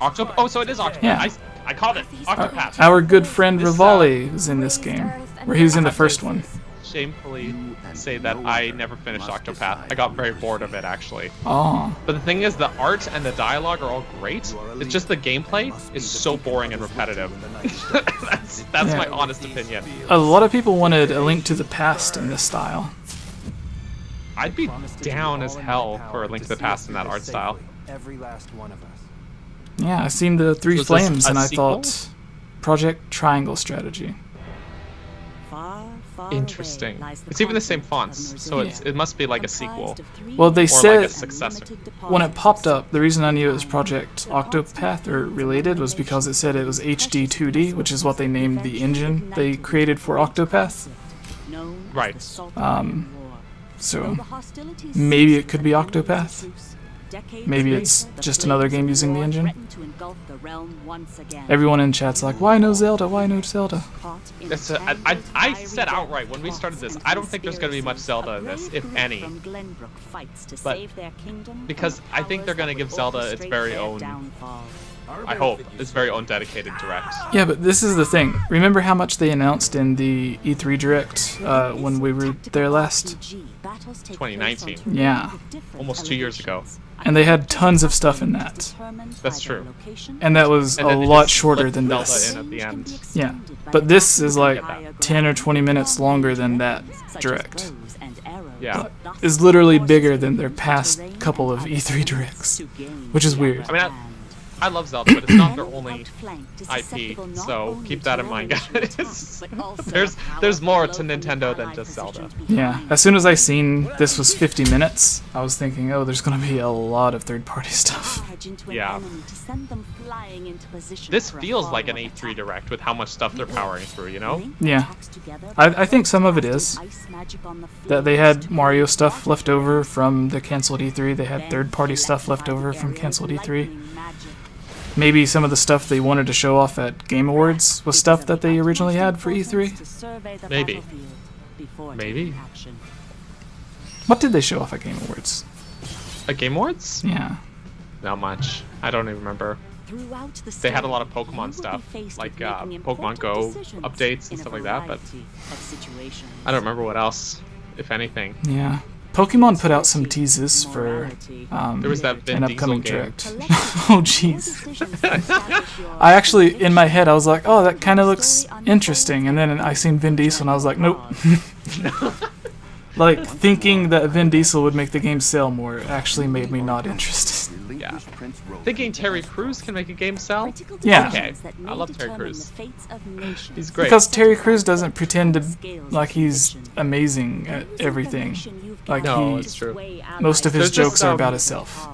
Octopath. Oh, so it is Octopath. Yeah. I called it Octopath. Our good friend This, Rivali was in this game, where he was in the first one. Shamefully say that I never finished Octopath. I got very bored of it actually. Oh, But the thing is, the art and the dialogue are all great. It's just the gameplay is so boring and repetitive. that's Yeah. my honest opinion. a lot of people wanted A Link to the Past in this style. I'd be down as hell for A Link to the Past in that art style. Every last one of us. Yeah, I seen the 3 So is this flames a and I sequel? thought Project Triangle Strategy. Interesting. It's even the same fonts, so it must be like a sequel. Well, they Or said like a successor. when it popped up, the reason I knew it was Project Octopath or related was because it said it was HD 2D, which is what they named the engine they created for Octopath. Right. So maybe it could be Octopath. Maybe it's just another game using the engine. Everyone in chat's like, why no Zelda? Why no Zelda? I said outright when we started this, I don't think there's going to be much Zelda in this, if any. But because I think they're going to give Zelda its very own, I hope, its very own dedicated direct. Yeah, but this is the thing. Remember how much they announced in the E3 Direct when we were there last? 2019. Yeah. Almost 2 years ago. And they had tons of stuff in that. That's true. And that was And a then they lot just shorter slipped than Zelda this. in at the end. Yeah. But this is like 10 or 20 minutes longer than that Direct. Yeah. is literally bigger than their past couple of E3 directs, which is weird. I mean, I love Zelda, but it's not their only IP, so keep that in mind, guys. there's more to Nintendo than just Zelda. Yeah, as soon as I seen this was 50 minutes, I was thinking, oh, there's gonna be a lot of third-party stuff. Yeah. This feels like an E3 Direct with how much stuff they're powering through, you know? Yeah. I think some of it is. That they had Mario stuff left over from the cancelled E3, they had third-party stuff left over from cancelled E3. Maybe some of the stuff they wanted to show off at Game Awards was stuff that they originally had for E3. Maybe. Maybe. What did they show off at Game Awards? At Game Awards? Yeah. Not much. I don't even remember. They had a lot of Pokemon stuff, like Pokemon Go updates and stuff like that, but I don't remember what else, if anything. Yeah. Pokemon put out some teases for There was that Vin an Diesel upcoming game. direct. Oh jeez. I actually, in my head, I was like, oh, that kind of looks interesting, and then I seen Vin Diesel and I was like, nope. Like, thinking that Vin Diesel would make the game sell more actually made me not interested. Yeah. Thinking Terry Crews can make a game sell? Yeah. Okay. I love Terry Crews. He's great. Because Terry Crews doesn't pretend to, like, he's amazing at everything. Like, No, it's true. most of his There's jokes this, are about himself.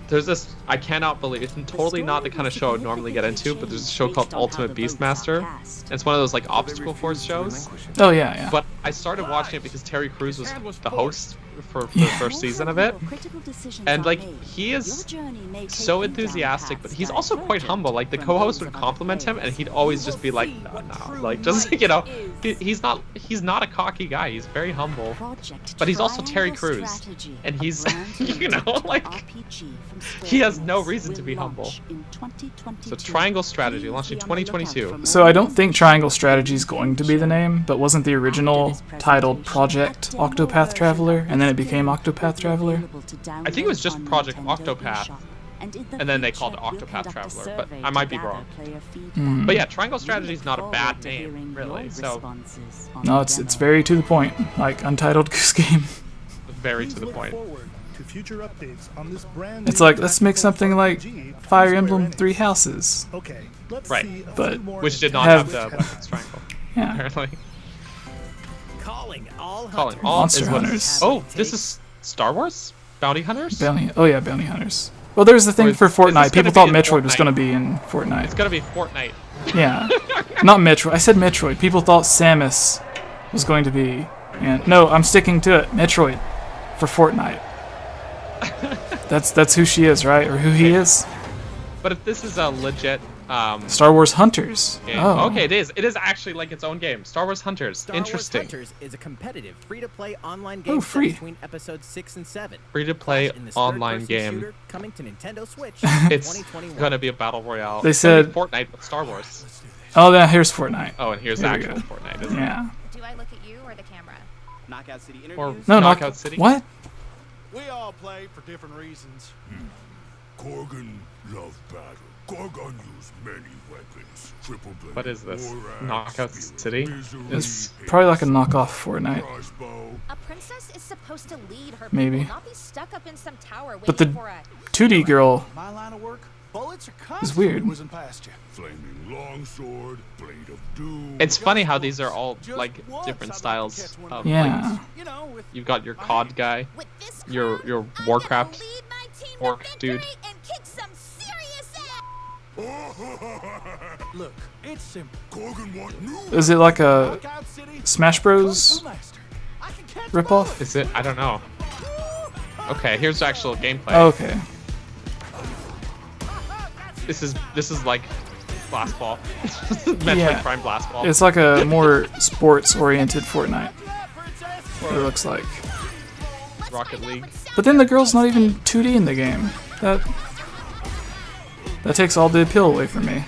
There's this, I cannot believe, it's totally not the kind of show I would normally get into, but there's a show called Ultimate Beastmaster. And it's one of those, like, obstacle course shows. Oh, yeah, yeah. But I started watching it because Terry Crews was the host for the first season of it. And, like, he is so enthusiastic, but he's also quite humble. Like, the co-host would compliment him, and he'd always just be like, no. Like, just, you know, he's not a cocky guy. He's very humble. But he's also Terry Crews. And he's, you know, like, he has no reason to be humble. So Triangle Strategy, launched in 2022. So I don't think Triangle Strategy is going to be the name, but wasn't the original titled Project Octopath Traveler, and then it became Octopath Traveler? I think it was just Project Octopath, and then they called it Octopath Traveler, but I might be wrong. But yeah, Triangle Strategy is not a bad name, really, so No, it's very to the point, like Untitled Goose Game. very to the point. It's like, let's make something like Fire Emblem Three Houses. Okay, let's Right. see a But few more Which did not Have- have the weapons triangle, Yeah. apparently. Calling all Calling hunters. all Monster is what- Hunters. Oh, this is Star Wars? Bounty Hunters? Oh yeah, Bounty Hunters. Well, there's the thing for Is this Fortnite. People gonna thought be in Metroid was Fortnite? going to be in Fortnite. It's gonna be Fortnite. Yeah. Not Metroid. I said Metroid. People thought Samus was going to be... And no, I'm sticking to it. Metroid. For Fortnite. That's who she is, right? Or who he is? But if this is a legit Star Wars Hunters. game. Oh. Okay, it is. It is actually like its own game. Star Wars Hunters. Star Interesting. Wars Hunters is a competitive, free-to-play online game set free. between episodes 6 and 7. Free-to-play In this online third-person game. shooter coming to Nintendo Switch It's 2021. gonna be a battle royale. They It's gonna be said- Fortnite with Star Wars. Oh, yeah, here's Fortnite. Oh, and here's There we actual go. Fortnite, isn't it? Yeah. Do I look at you or the camera? Knockout City Or interviews. No, Knockout City. What? We all play for different reasons. Gorgon love battle. Gorgon use many weapons. Triple blade. What is this? war axe, Knockout spear, City? misery, It's probably like a knockoff Fortnite. crossbow. A princess is supposed to lead her Maybe. people, not be stuck up in some tower But waiting the for a 2D girl My line of work, bullets are is constantly weird. whizzing past you. Flaming longsword, blade of doom. It's funny how these are all like different styles of Yeah. like, You know, with you've got your COD guy, with this your crown, I'm Warcraft gonna lead my team orc to dude. victory and kick some serious ass. look, it's simple. Gorgon want new. Is it like a Knockout City, Smash Bros. Master. I can catch ripoff? bullets. Is it? I don't know. Okay, here's the actual gameplay. Oh, okay. This is like Blast Ball. Metroid Yeah. Prime Blast Ball. It's like a more sports-oriented Fortnite. It looks like. Rocket League. But then the girl's not even 2D in the game. That takes all the appeal away from me.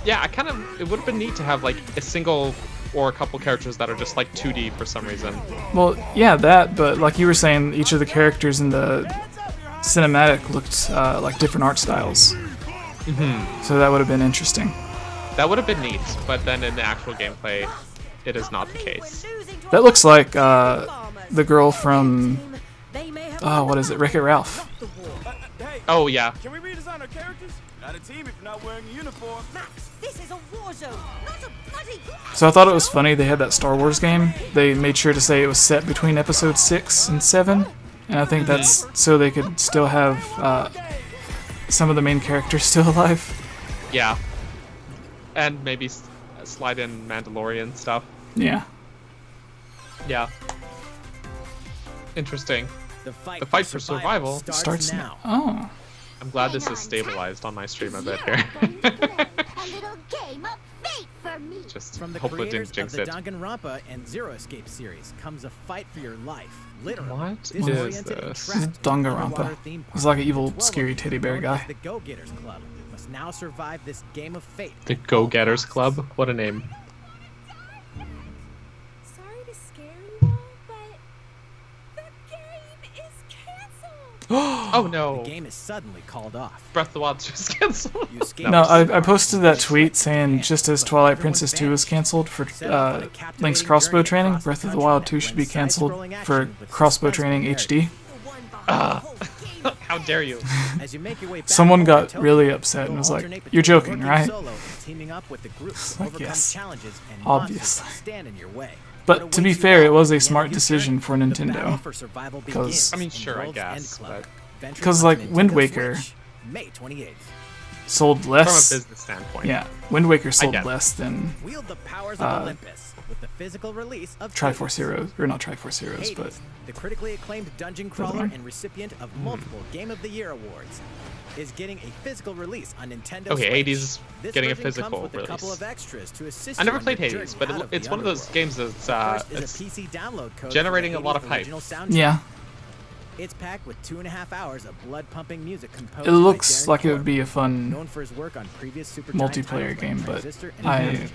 Yeah, it would have been neat to have like a single or a couple characters that are just like 2D for some reason. Well, yeah, that, but like you were saying, each of the characters in the cinematic looked like different art styles. So that would have been interesting. That would have been neat, but then in the actual gameplay, it is not the case. That looks like the girl from what is it? Wreck-It Ralph. Hey, Oh yeah. can we redesign our characters? Not a team if you're not wearing a uniform. Max, this is a war zone, not a bloody... So I thought it was funny they had that Star Wars game. They made sure to say it was set between episode 6 and 7, and I think that's so they could still have some of the main characters still alive. Yeah. And maybe slide in Mandalorian stuff. Yeah. Yeah. Interesting. The fight for survival starts now. Oh. I'm glad this is stabilized on my stream a bit here. A little game of fate for me. Just From the hope it creators didn't jinx of the it. Danganronpa and Zero Escape series comes a fight for your life. Literally. What This is oriented and this? tracked Danganronpa. underwater theme He's park. like an evil, Twelve scary of teddy bear known as guy. The Go-Getters Club must now survive this game of fate. The at all Go-Getters costs. Club? What a name. Sorry to scare you all, but the game is canceled. Oh no. The game is suddenly called off. Breath of the Wild 2 is cancelled. You escape No, the I posted that tweet saying but just as Twilight everyone Princess 2 was vanished. cancelled for Set off on a Link's captivating crossbow journey training, across Breath the of the Wild 2 continent should be when cancelled side-scrolling for action with crossbow suspense training narrative. HD. How dare you? As you make your way back Someone home got to Tokyo, really upset and you'll was like, alternate "You're between joking, working right?" solo and teaming up with the group to like, overcome yes, challenges and obviously. monsters that stand in your way. But What to be awaits you fair, all it was a at the end smart of your decision journey? for The battle Nintendo. for survival 'Cause- begins I mean, in sure, I World's guess, End Club. but- Venture 'Cause, on like, Nintendo Wind Waker Switch, May 28th. Sold From a less. business standpoint. Yeah, Wind Waker sold get it. less than Wield the powers of Olympus with the physical release of Triforce Hades. Heroes, or not Triforce Heroes, but Hades, the critically acclaimed dungeon other crawler one? and recipient of multiple Game of the Year awards, is getting a physical release on Nintendo Okay, Switch. Hades is This getting a version comes physical with a couple release. of extras to assist I never you on played your Hades, journey but out of it's the one of those underworld. games that's First is it's a PC download code generating for a the lot of Hades hype. original soundtrack. yeah, It's packed with 2.5 hours of blood-pumping music composed it by looks Darren like it Korb, would be a fun known for his work on previous Super multiplayer game, but I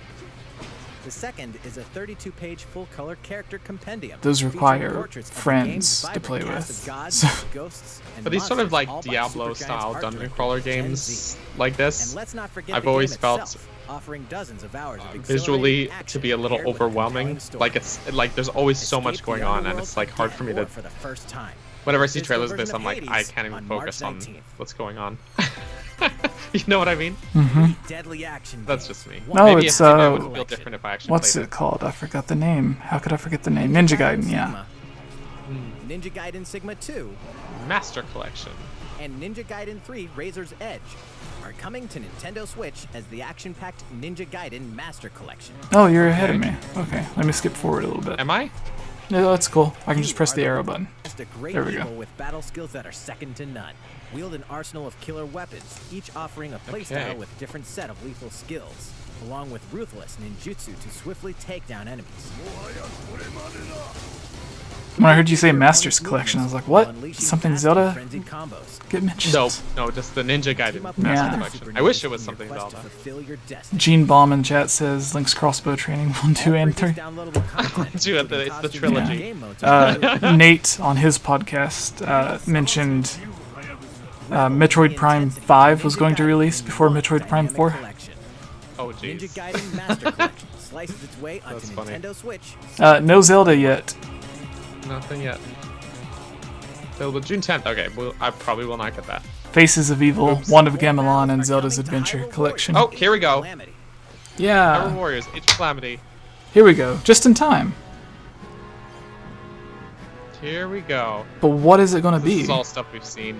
The second is a 32-page full-color character compendium. those featuring require portraits of the friends game's to vibrant play cast with. of gods, So- ghosts, and But these sort of monsters, like all by Diablo Supergiant's style art dungeon director, crawler Gen games Z. like And this, let's not forget I've the always game felt itself, offering dozens of hours of visually exhilarating to be a action little paired with overwhelming. compelling story. Like it's like there's always so much Escape going the on, and underworld it's like hard for me again, to. or for the first time. Whenever I see Physical trailers of this, version I'm like, of I Hades can't even on focus March on 19th. what's going on. You know what I mean? Deadly action. That's games. just me. No, Maybe it's, it would feel collection. different if I actually what's played it called? I forgot the name. How could I forget the name? Ninja Gaiden, yeah. Ninja Gaiden Sigma 2 Master Collection. and Ninja Gaiden 3 Razor's Edge are coming to Nintendo Switch as the action-packed Ninja Gaiden Master Collection. Oh, you're ahead of me. Okay, let me skip forward a little bit. Am I? Yeah, that's cool. I can just You press are the arrow button. Just a great There we go. evil with battle skills that are second to none. Wield an arsenal of killer weapons, each offering a playstyle Okay. with different set of lethal skills, along with ruthless ninjutsu to swiftly take down enemies. When I heard you say Master's Collection, I was like, what? Something Zelda Frenzied combos. get mentioned? No, just the Ninja Gaiden Team up Master with Yeah. other Collection. super I wish ninjas it was in your something quest to Zelda. fulfill your destiny. Gene Baum in chat says Link's crossbow training 1, 2, and 3. Downloadable content, Dude, including it's the costumes and trilogy. game modes. Nate on his podcast mentioned Metroid Prime 5 was going to release before Metroid Prime 4. Oh Ninja jeez. Gaiden Master Collection slices its way onto That's funny. Nintendo Switch. No Zelda yet. Nothing yet. Available June 10th. Okay, well, I probably will not get that. Faces of Evil, Oops. Wand of Gamelon, and Are Zelda's coming to Adventure Hyrule Collection. Oh, here we go. Calamity. Hyrule Yeah, Warriors, Age of Calamity. here we go. Just in time. Here we go. But what is it going to This be? is all stuff we've seen.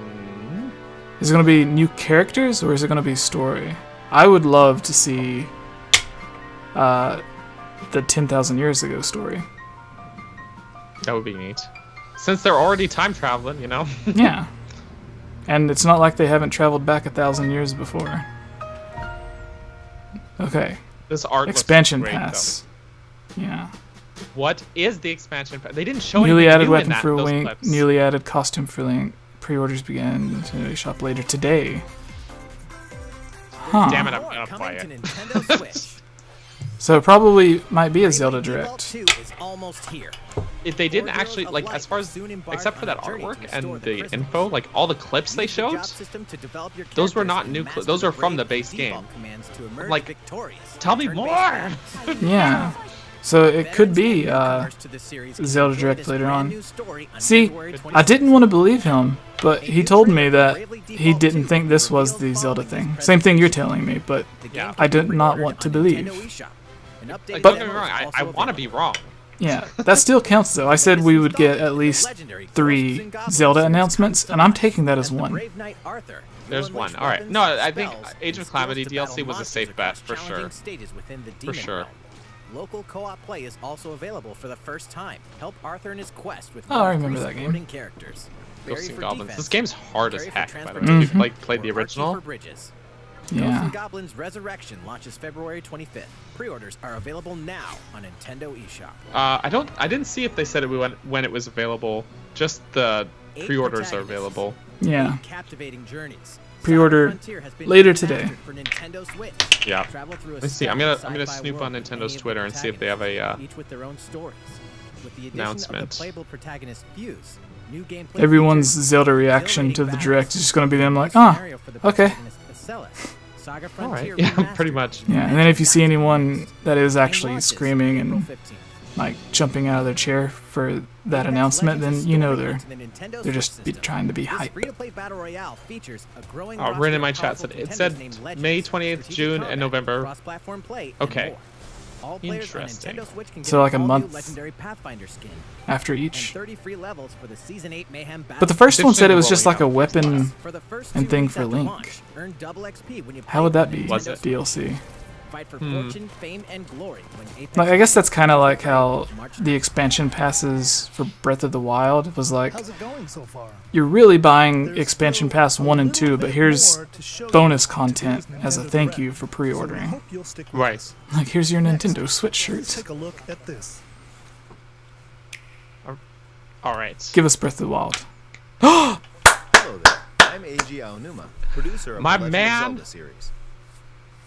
Is it going to be new characters or is it going to be story? I would love to see the 10,000 years ago story. That would be neat. Since they're already time traveling, you know? Yeah. And it's not like they haven't traveled back 1,000 years before. Okay. This art Expansion looks great, pass. Yeah. though. What is the expansion pass? They didn't show Newly anything added new weapon in for those Link. clips. Newly added costume for Link. Pre-orders begin to shop later today. Huh. Damn it, I'm More gonna coming play to it. Nintendo Switch. So it probably might be a Zelda Default Direct. 2 is almost here. If they didn't Four actually, Heroes of like, Light as far will as, soon embark except for on that a journey to artwork restore and the the prism. info, like, all the clips they Use the showed, job system to develop your those were characters not and new master those are from the brave base default game. commands to emerge like, victorious. tell me Turn-based more! battles. Yeah. So it could be Zelda Direct later on. See, I didn't want to believe him, but he told me that he didn't think this was the Zelda thing. Same thing you're telling me, but I did not want to believe. Like, don't get me wrong, I want to be wrong. Yeah, that still counts though. I said we would get at least 3 Zelda announcements, and I'm taking that as 1. There's 1. Alright. No, I think Age of Calamity DLC was a safe bet, for sure. For sure. Local co-op play is also available for the first time. Help Arthur in his quest with I remember that game. Characters. Ghosts and Goblins. This game's hard as heck, by the way. If you played the original. Yeah. Ghosts and Goblins Resurrection launches February 25th. Pre-orders are available now on Nintendo eShop. I didn't see if they said it when it was available. Just the pre-orders are available. Yeah. Captivating journeys. Pre-order later today. For Nintendo Switch. Yeah. Let's see. I'm gonna snoop on Nintendo's Twitter and see if they have a each with their own stories. With the addition announcement. of the playable protagonist Fuse, new gameplay Everyone's features, Zelda reaction to the exhilarating Direct is just going to be them like, scenario for the okay. protagonist Stellis. Saga Alright, Frontier yeah, Remastered. pretty much. Yeah, and then if you see anyone that is actually Launches screaming April and 15th. like jumping out of their chair for that announcement, then you know they're just trying to be hype. Oh, Rin in my chat said it said May 28th, June, and November. Okay. Interesting. So like a month after each. But the first one said it was just like a weapon and thing for Link. How would that be DLC? Like, I guess that's kind of like how the expansion passes for Breath of the Wild was like, How's it going so far? you're really buying expansion pass 1 and 2, but here's bonus content as a thank you for So I pre-ordering. hope you'll stick with Right. us. Like, here's your Next, Nintendo Switch let's shirt. take a look at this. Alright. Give us Breath of the Wild. Hello there. I'm 𝐓𝐼𝐢𝐿, producer of My the Legend man. of Zelda series.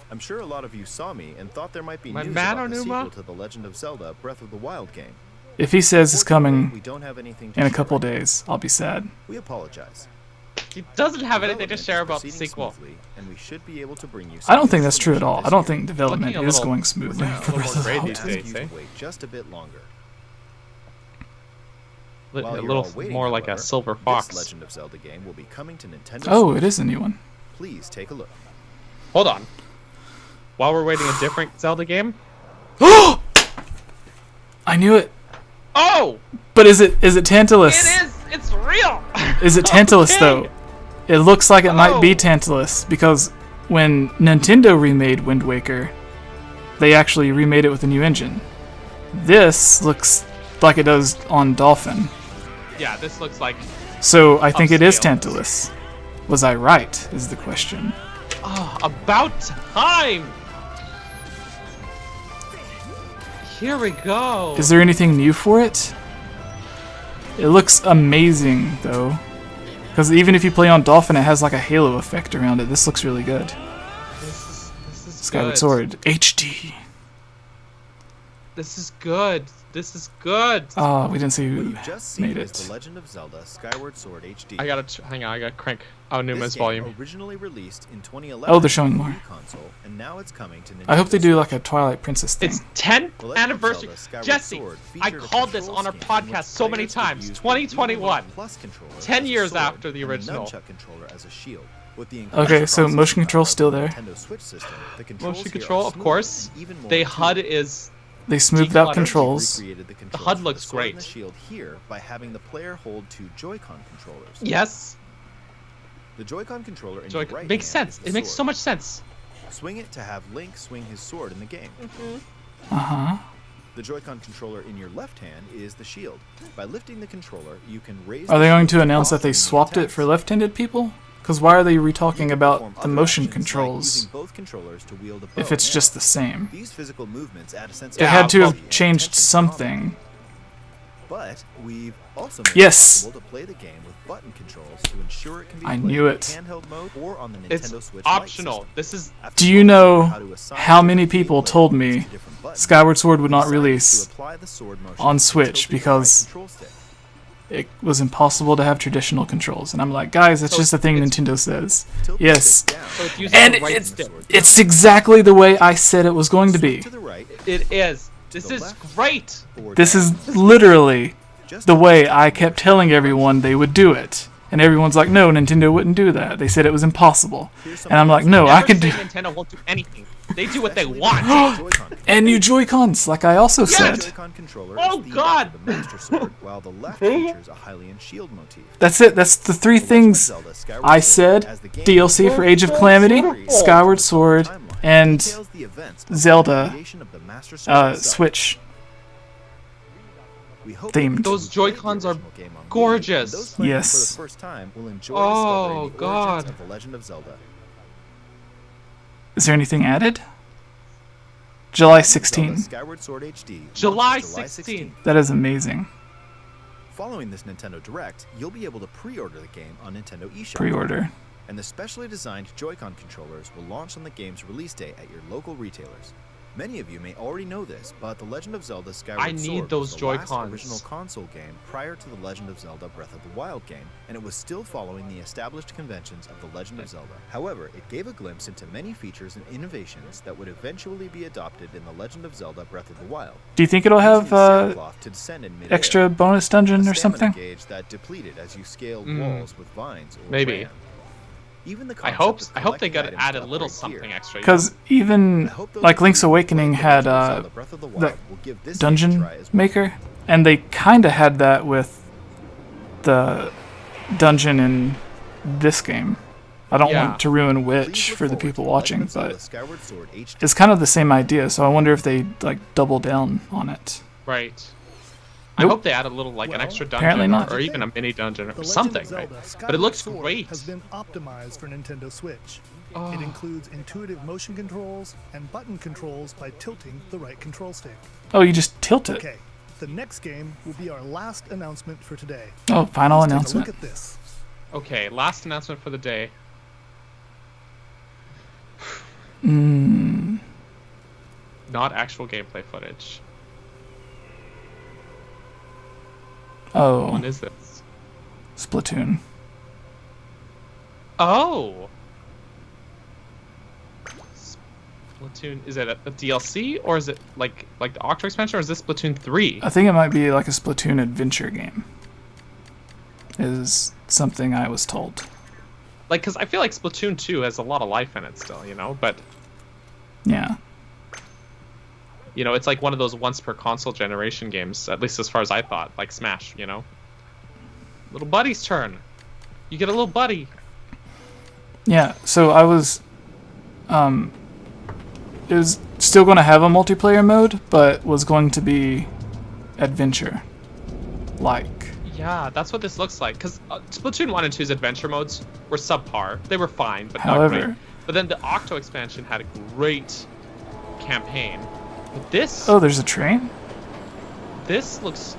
I'm sure a lot of you saw me and thought there might be My news man, about the Onuma? sequel to the Legend of Zelda: Breath of the Wild game. If he says it's Unfortunately, we coming don't have anything to in a share couple right now. days, I'll be sad. We apologize. He doesn't have anything to Development share is about the proceeding sequel. smoothly, and we should be able to bring you I don't some think that's true at all. information I don't this think year. development Looking a is little- going smoothly yeah, a for little Breath of the more Wild. these Ask days, you eh? to wait just a bit longer. A While you're little all waiting, more like a however, silver This fox. Legend of Zelda game will be coming to Nintendo Oh, Switch. it is a new one. Please take a look. Hold on. While we're waiting a different Zelda game. I knew it. Oh! But is it Tantalus? It is! It's real! Is it Tantalus Okay. though? It looks like it might be Oh. Tantalus because when Nintendo remade Wind Waker, they actually remade it with a new engine. This looks like it does on Dolphin. Yeah, this looks like... So I think it is Upscale. Tantalus. Was I right, is the question. Oh, about time! Here we go. Is there anything new for it? It looks amazing, though. Because even if you play on Dolphin, it has like a halo effect around it. This looks really good. This is Skyward good. Sword HD. This is good. This is good. Oh, we didn't see What who you've just seen made is it. The Legend of Zelda: Skyward Sword HD. I gotta hang on. I gotta crank. Oh, This Numa's game volume. originally released in 2011 Oh, they're showing more. on the Wii console, and now it's coming to I hope they Nintendo do Switch. like a Twilight Princess thing. It's 10th The Legend of anniversary. Zelda: Skyward Jesse, Sword I featured a called this control on our scheme in which podcast so many players could times. use the 2021. Wii Plus controller 10 as a years sword after the and original. nunchuck controller as a shield. With the Okay, so increased motion processing control's power still of the there. Nintendo Switch system, the controls Motion here control, are of smoother course. and even more The HUD intuitive. is. They smoothed out decluttered. controls. Recreated the controls HUD for looks sword and great. the shield here by having the player hold two Joy-Con controllers. Yes. The Joy-Con controller in Joy- your right makes hand sense. is the It makes so sword. much sense. Swing it to have Link swing his sword in the game. Uh-huh. The Joy-Con controller in your left hand is the shield. By lifting the controller, you can raise. Are the they going shield to announce while that they aiming swapped it attacks. for left-handed people? Because why are they You re-talking can about perform the other motion actions, like controls using both controllers to wield a bow if it's and just arrow. the same? These physical movements add a sense They of had to well, have changed intention to combat. something. But we've also made Yes. it possible to play the game with button controls to ensure it can be I played knew in it. handheld mode or on the Nintendo It's Switch Lite optional. system. This is. After Do you learning know how to assign how many different people gameplay told elements me to different buttons, Skyward Sword would not we decided to release apply the sword motion on and Switch tilt the because right control stick. it was impossible to have traditional controls? And I'm like, guys, that's just the thing it's- Nintendo says. Tilt the Yes. stick down. So it's using And the right it's stick. it's exactly the way I said it was going to be. To the right, It is. To This the is left great. or This down. is literally Just the way opposite I the kept motion telling blur everyone they would do it. And everyone's like, no, Nintendo wouldn't do that. They said it was impossible. Here's And I'm like, something no, I Never could say do. Nintendo won't do anything. They do what they Especially want. the Joy-Con And new Joy-Cons, like I also The said. Joy-Con controller Oh, is themed God! after the Master Sword, while the left features a Hylian shield motif. That's it. That's the three The Legend of things Zelda Skyward I Sword said. as the game DLC for Age of Calamity, Skyward Sword, timeline and details the events of the Zelda creation of the Master Sword itself. Switch. We hope themed. that Those those who played the Joy-Cons are original game on Wii, gorgeous. and those playing Yes. for the first time will enjoy Oh, discovering the God. origins of the Legend of Zelda. Is there anything added? July Zelda 16. Skyward Sword HD. July launches 16. That is amazing. Following this Nintendo Direct, you'll be able to pre-order the game on Nintendo eShop. Pre-order. And the specially designed Joy-Con controllers will launch on the game's release day at your local retailers. Many of you may already know this, but The Legend of Zelda Skyward I need Sword those was the last Joy-Cons. original console game prior to The Legend of Zelda Breath of the Wild game, and it was still following the established conventions of The Legend of Zelda. However, it gave a glimpse into many features and innovations that would eventually be adopted in The Legend of Zelda Breath of the Wild. Do you think it'll Using have the sailcloth to descend in midair, extra bonus dungeon a or stamina something? gauge that depleted as you scaled Mm. walls with vines or Maybe. ran. Even the I concept hope. of I hope they collecting got items add to a little upgrade something gear. extra. Because even I hope those like of Link's you who Awakening played The had Legend of Zelda Breath of the Wild the will give this game a dungeon try as well. maker, and they kind of had that with the dungeon in this game. I don't Yeah. want to ruin Please Witch look for the forward to people The Legend watching, of Zelda but Skyward Sword HD. it's kind of the same idea. So I wonder if they like double down on it. Right. I Nope. hope they add a little like an Well, extra apparently dungeon not. or even a mini dungeon The or Legend something, of right? Zelda But Skyward it looks Sword great. has been optimized for Nintendo Switch. Oh. It includes intuitive motion controls and button controls by tilting the right control stick. Oh, you just tilt it. Okay, the next game will be our last announcement for today. Oh, final Let's take a announcement. look at this. Okay, last announcement for the day. Mm, Not actual gameplay footage. oh, What is this? Splatoon. Oh. Splatoon. Is it a DLC or is it like the Octo expansion or is this Splatoon 3? I think it might be like a Splatoon adventure game. Is something I was told. Like, cause I feel like Splatoon 2 has a lot of life in it still, you know. But Yeah. you know, it's like one of those once per console generation games, at least as far as I thought, like Smash, you know. Little buddy's turn. You get a little buddy. Yeah, so I was it was still going to have a multiplayer mode, but was going to be adventure like. Yeah, that's what this looks like. Because Splatoon 1 and 2's adventure modes were subpar. They were fine, but not However- great. But then the Octo expansion had a great campaign. But this, Oh, there's a train? this looks...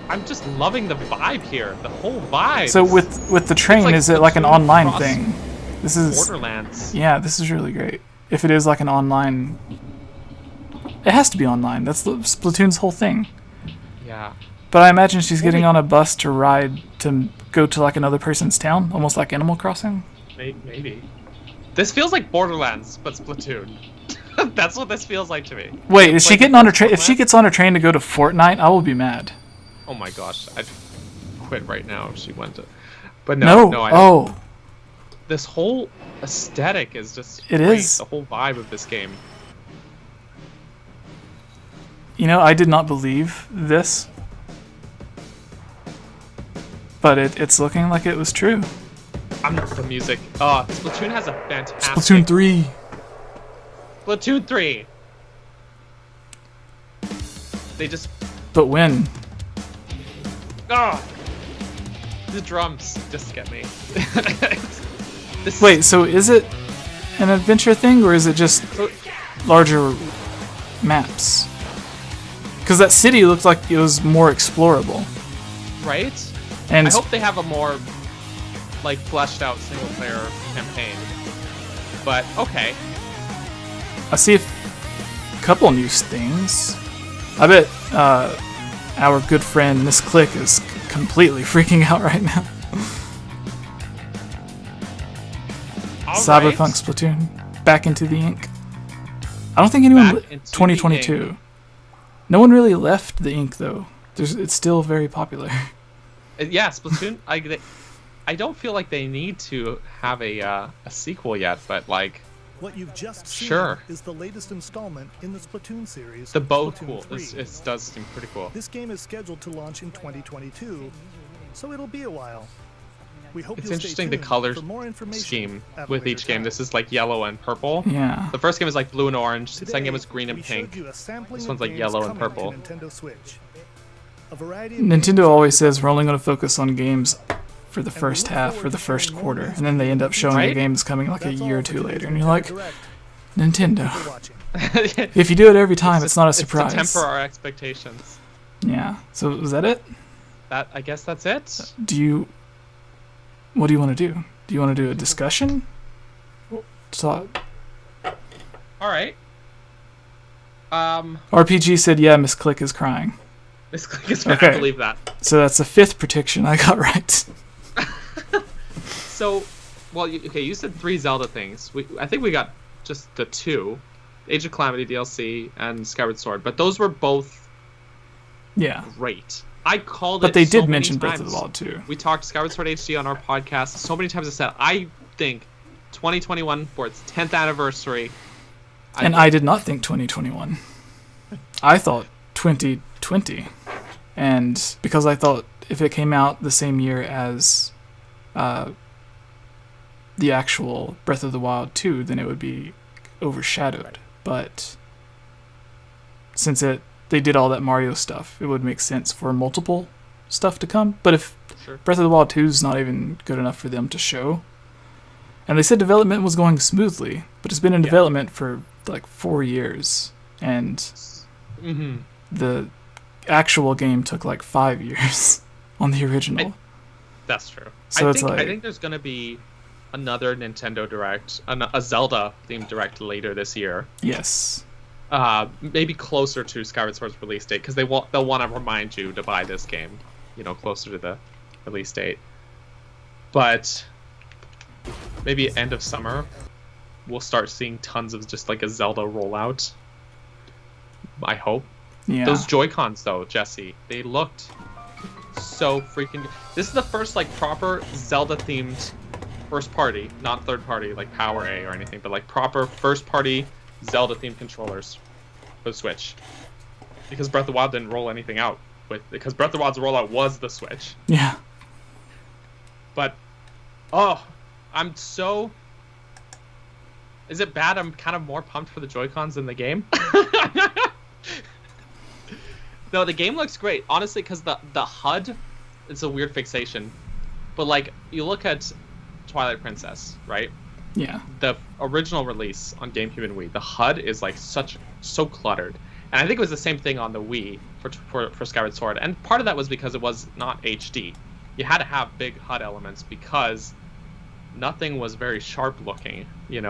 I'm just loving the vibe here. The whole vibe. So is with the train, like is it like an Splatoon online cross thing? This is Borderlands. Yeah, this is really great. If it is like an online, it has to be online. That's Splatoon's whole thing. Yeah. But I imagine she's getting on a bus to ride to go to like another person's town, almost like Animal Crossing. Maybe. This feels like Borderlands, but Splatoon. That's what this feels like to me. Wait, is she Like getting on her train? If Borderlands? she gets on her train to go to Fortnite, I will be mad. Oh my gosh, I'd quit right now if she went to... But no, No. I don't. Oh, This whole aesthetic is just It great. is. The whole vibe of this game. you know, I did not believe this, but it's looking like it was true. The music. Splatoon has a fantastic... Splatoon 3. Splatoon 3! They just... But when? Oh! The drums just get me. This- Wait, so is it an adventure thing, or is it just So- larger maps? Because that city looked like it was more explorable. Right? And I hope they have a more, like, fleshed out single player campaign. But, okay. I see a couple new things. I bet our good friend Miss Click is completely freaking out right now. All Cyberpunk right. Splatoon, back into the ink. I don't think anyone. Back into the 2022. No one really left the ink though. It's still very popular. Yeah, Splatoon. I don't feel like they need to have a sequel yet, but like. What you've just seen Sure. is the latest installment in the Splatoon series. The bow Splatoon cool. 3. This does seem pretty cool. This game is scheduled to launch in 2022, so it'll be a while. We hope It's you'll interesting stay the tuned color for more information scheme at a with later each game. time. This is like yellow and purple. Yeah. The first game is like blue and orange. The second Today, game was green and we pink. showed you a sampling This of one's like games yellow and coming to purple. Nintendo Switch. A variety of Nintendo games always says we're only going to focus on games for the we first look half, forward for the to first sharing more quarter, news and then they end up showing Right? the games coming like a That's year all or for two today's later, and you're Nintendo like, Direct. Nintendo. Thank you for watching. If you do it every time, it's not a It's surprise. to temper our expectations. Yeah. So was that it? I guess that's it. What do you want to do? Do you want to do a discussion? So, All right. RPG said, yeah, Miss Click is crying. This click is Okay. I believe that. So that's the 5th prediction I got right. So, well, you said 3 Zelda things. I think we got just the 2, Age of Calamity DLC and Skyward Sword, but those were both Yeah. great. I called But it they so did many mention Breath of times. the Wild too. We talked Skyward Sword HD on our podcast so many times. I said I think 2021 for its 10th anniversary. And I did not think 2021. I thought 2020. And because I thought if it came out the same year as the actual Breath of the Wild 2, then it would be overshadowed. But since they did all that Mario stuff, it would make sense for multiple stuff to come. But if Sure. Breath of the Wild 2 is not even good enough for them to show, and they said development was going smoothly, but it's been in development for like 4 years, and Mm-hmm. the actual game took like 5 years on the original. That's true. So it's I like- think there's gonna be another Nintendo Direct, a Zelda themed Direct later this year. Yes. Maybe closer to Skyward Sword's release date, because they'll want to remind you to buy this game, closer to the release date. But maybe end of summer, we'll start seeing tons of just like a Zelda rollout. I hope. Yeah. Those Joy-Cons though, Jesse, they looked so freaking good. This is the first like proper Zelda themed first party, not third party like Power A or anything, but like proper first party Zelda themed controllers for the Switch. Because Breath of the Wild didn't roll anything out because Breath of the Wild's rollout was the Switch. Yeah. But I'm so. Is it bad? I'm kind of more pumped for the Joy-Cons than the game. No, the game looks great, honestly, because the HUD, it's a weird fixation. But like, you look at Twilight Princess, right? Yeah. The original release on GameCube and Wii, the HUD is like so cluttered. And I think it was the same thing on the Wii for Skyward Sword. And part of that was because it was not HD. You had to have big HUD elements because nothing was very sharp looking, It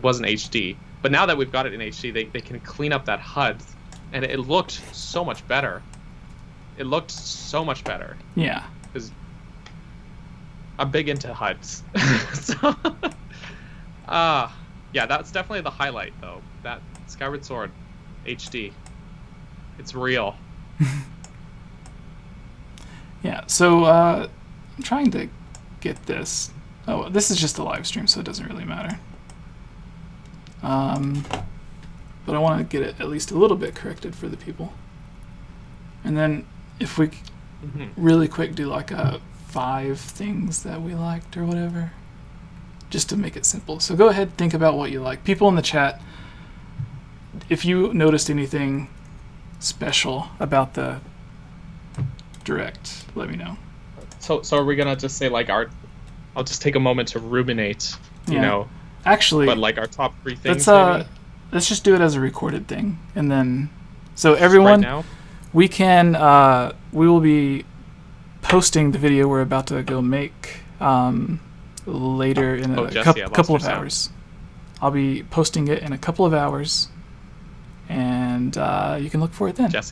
wasn't HD. But now that we've got it in HD, they can clean up that HUD, and it looked so much better. Yeah. Because I'm big into HUDs. So, yeah, that's definitely the highlight, though. That Skyward Sword HD. It's real. Yeah. So I'm trying to get this. Oh, this is just a live stream, so it doesn't really matter. But I want to get it at least a little bit corrected for the people. And then if we really quick do like 5 things that we liked or whatever, just to make it simple. So go ahead, think about what you like. People in the chat, if you noticed anything special about the Direct, let me know. So are we gonna just say like I'll just take a moment to ruminate, Actually, but like our top 3 things. Let's just do it as a recorded thing, and then so everyone, right now? we will be posting the video we're about to go make later in a Jesse, I lost couple your of sound. hours. I'll be posting it in a couple of hours, and you can look for it then. Jesse.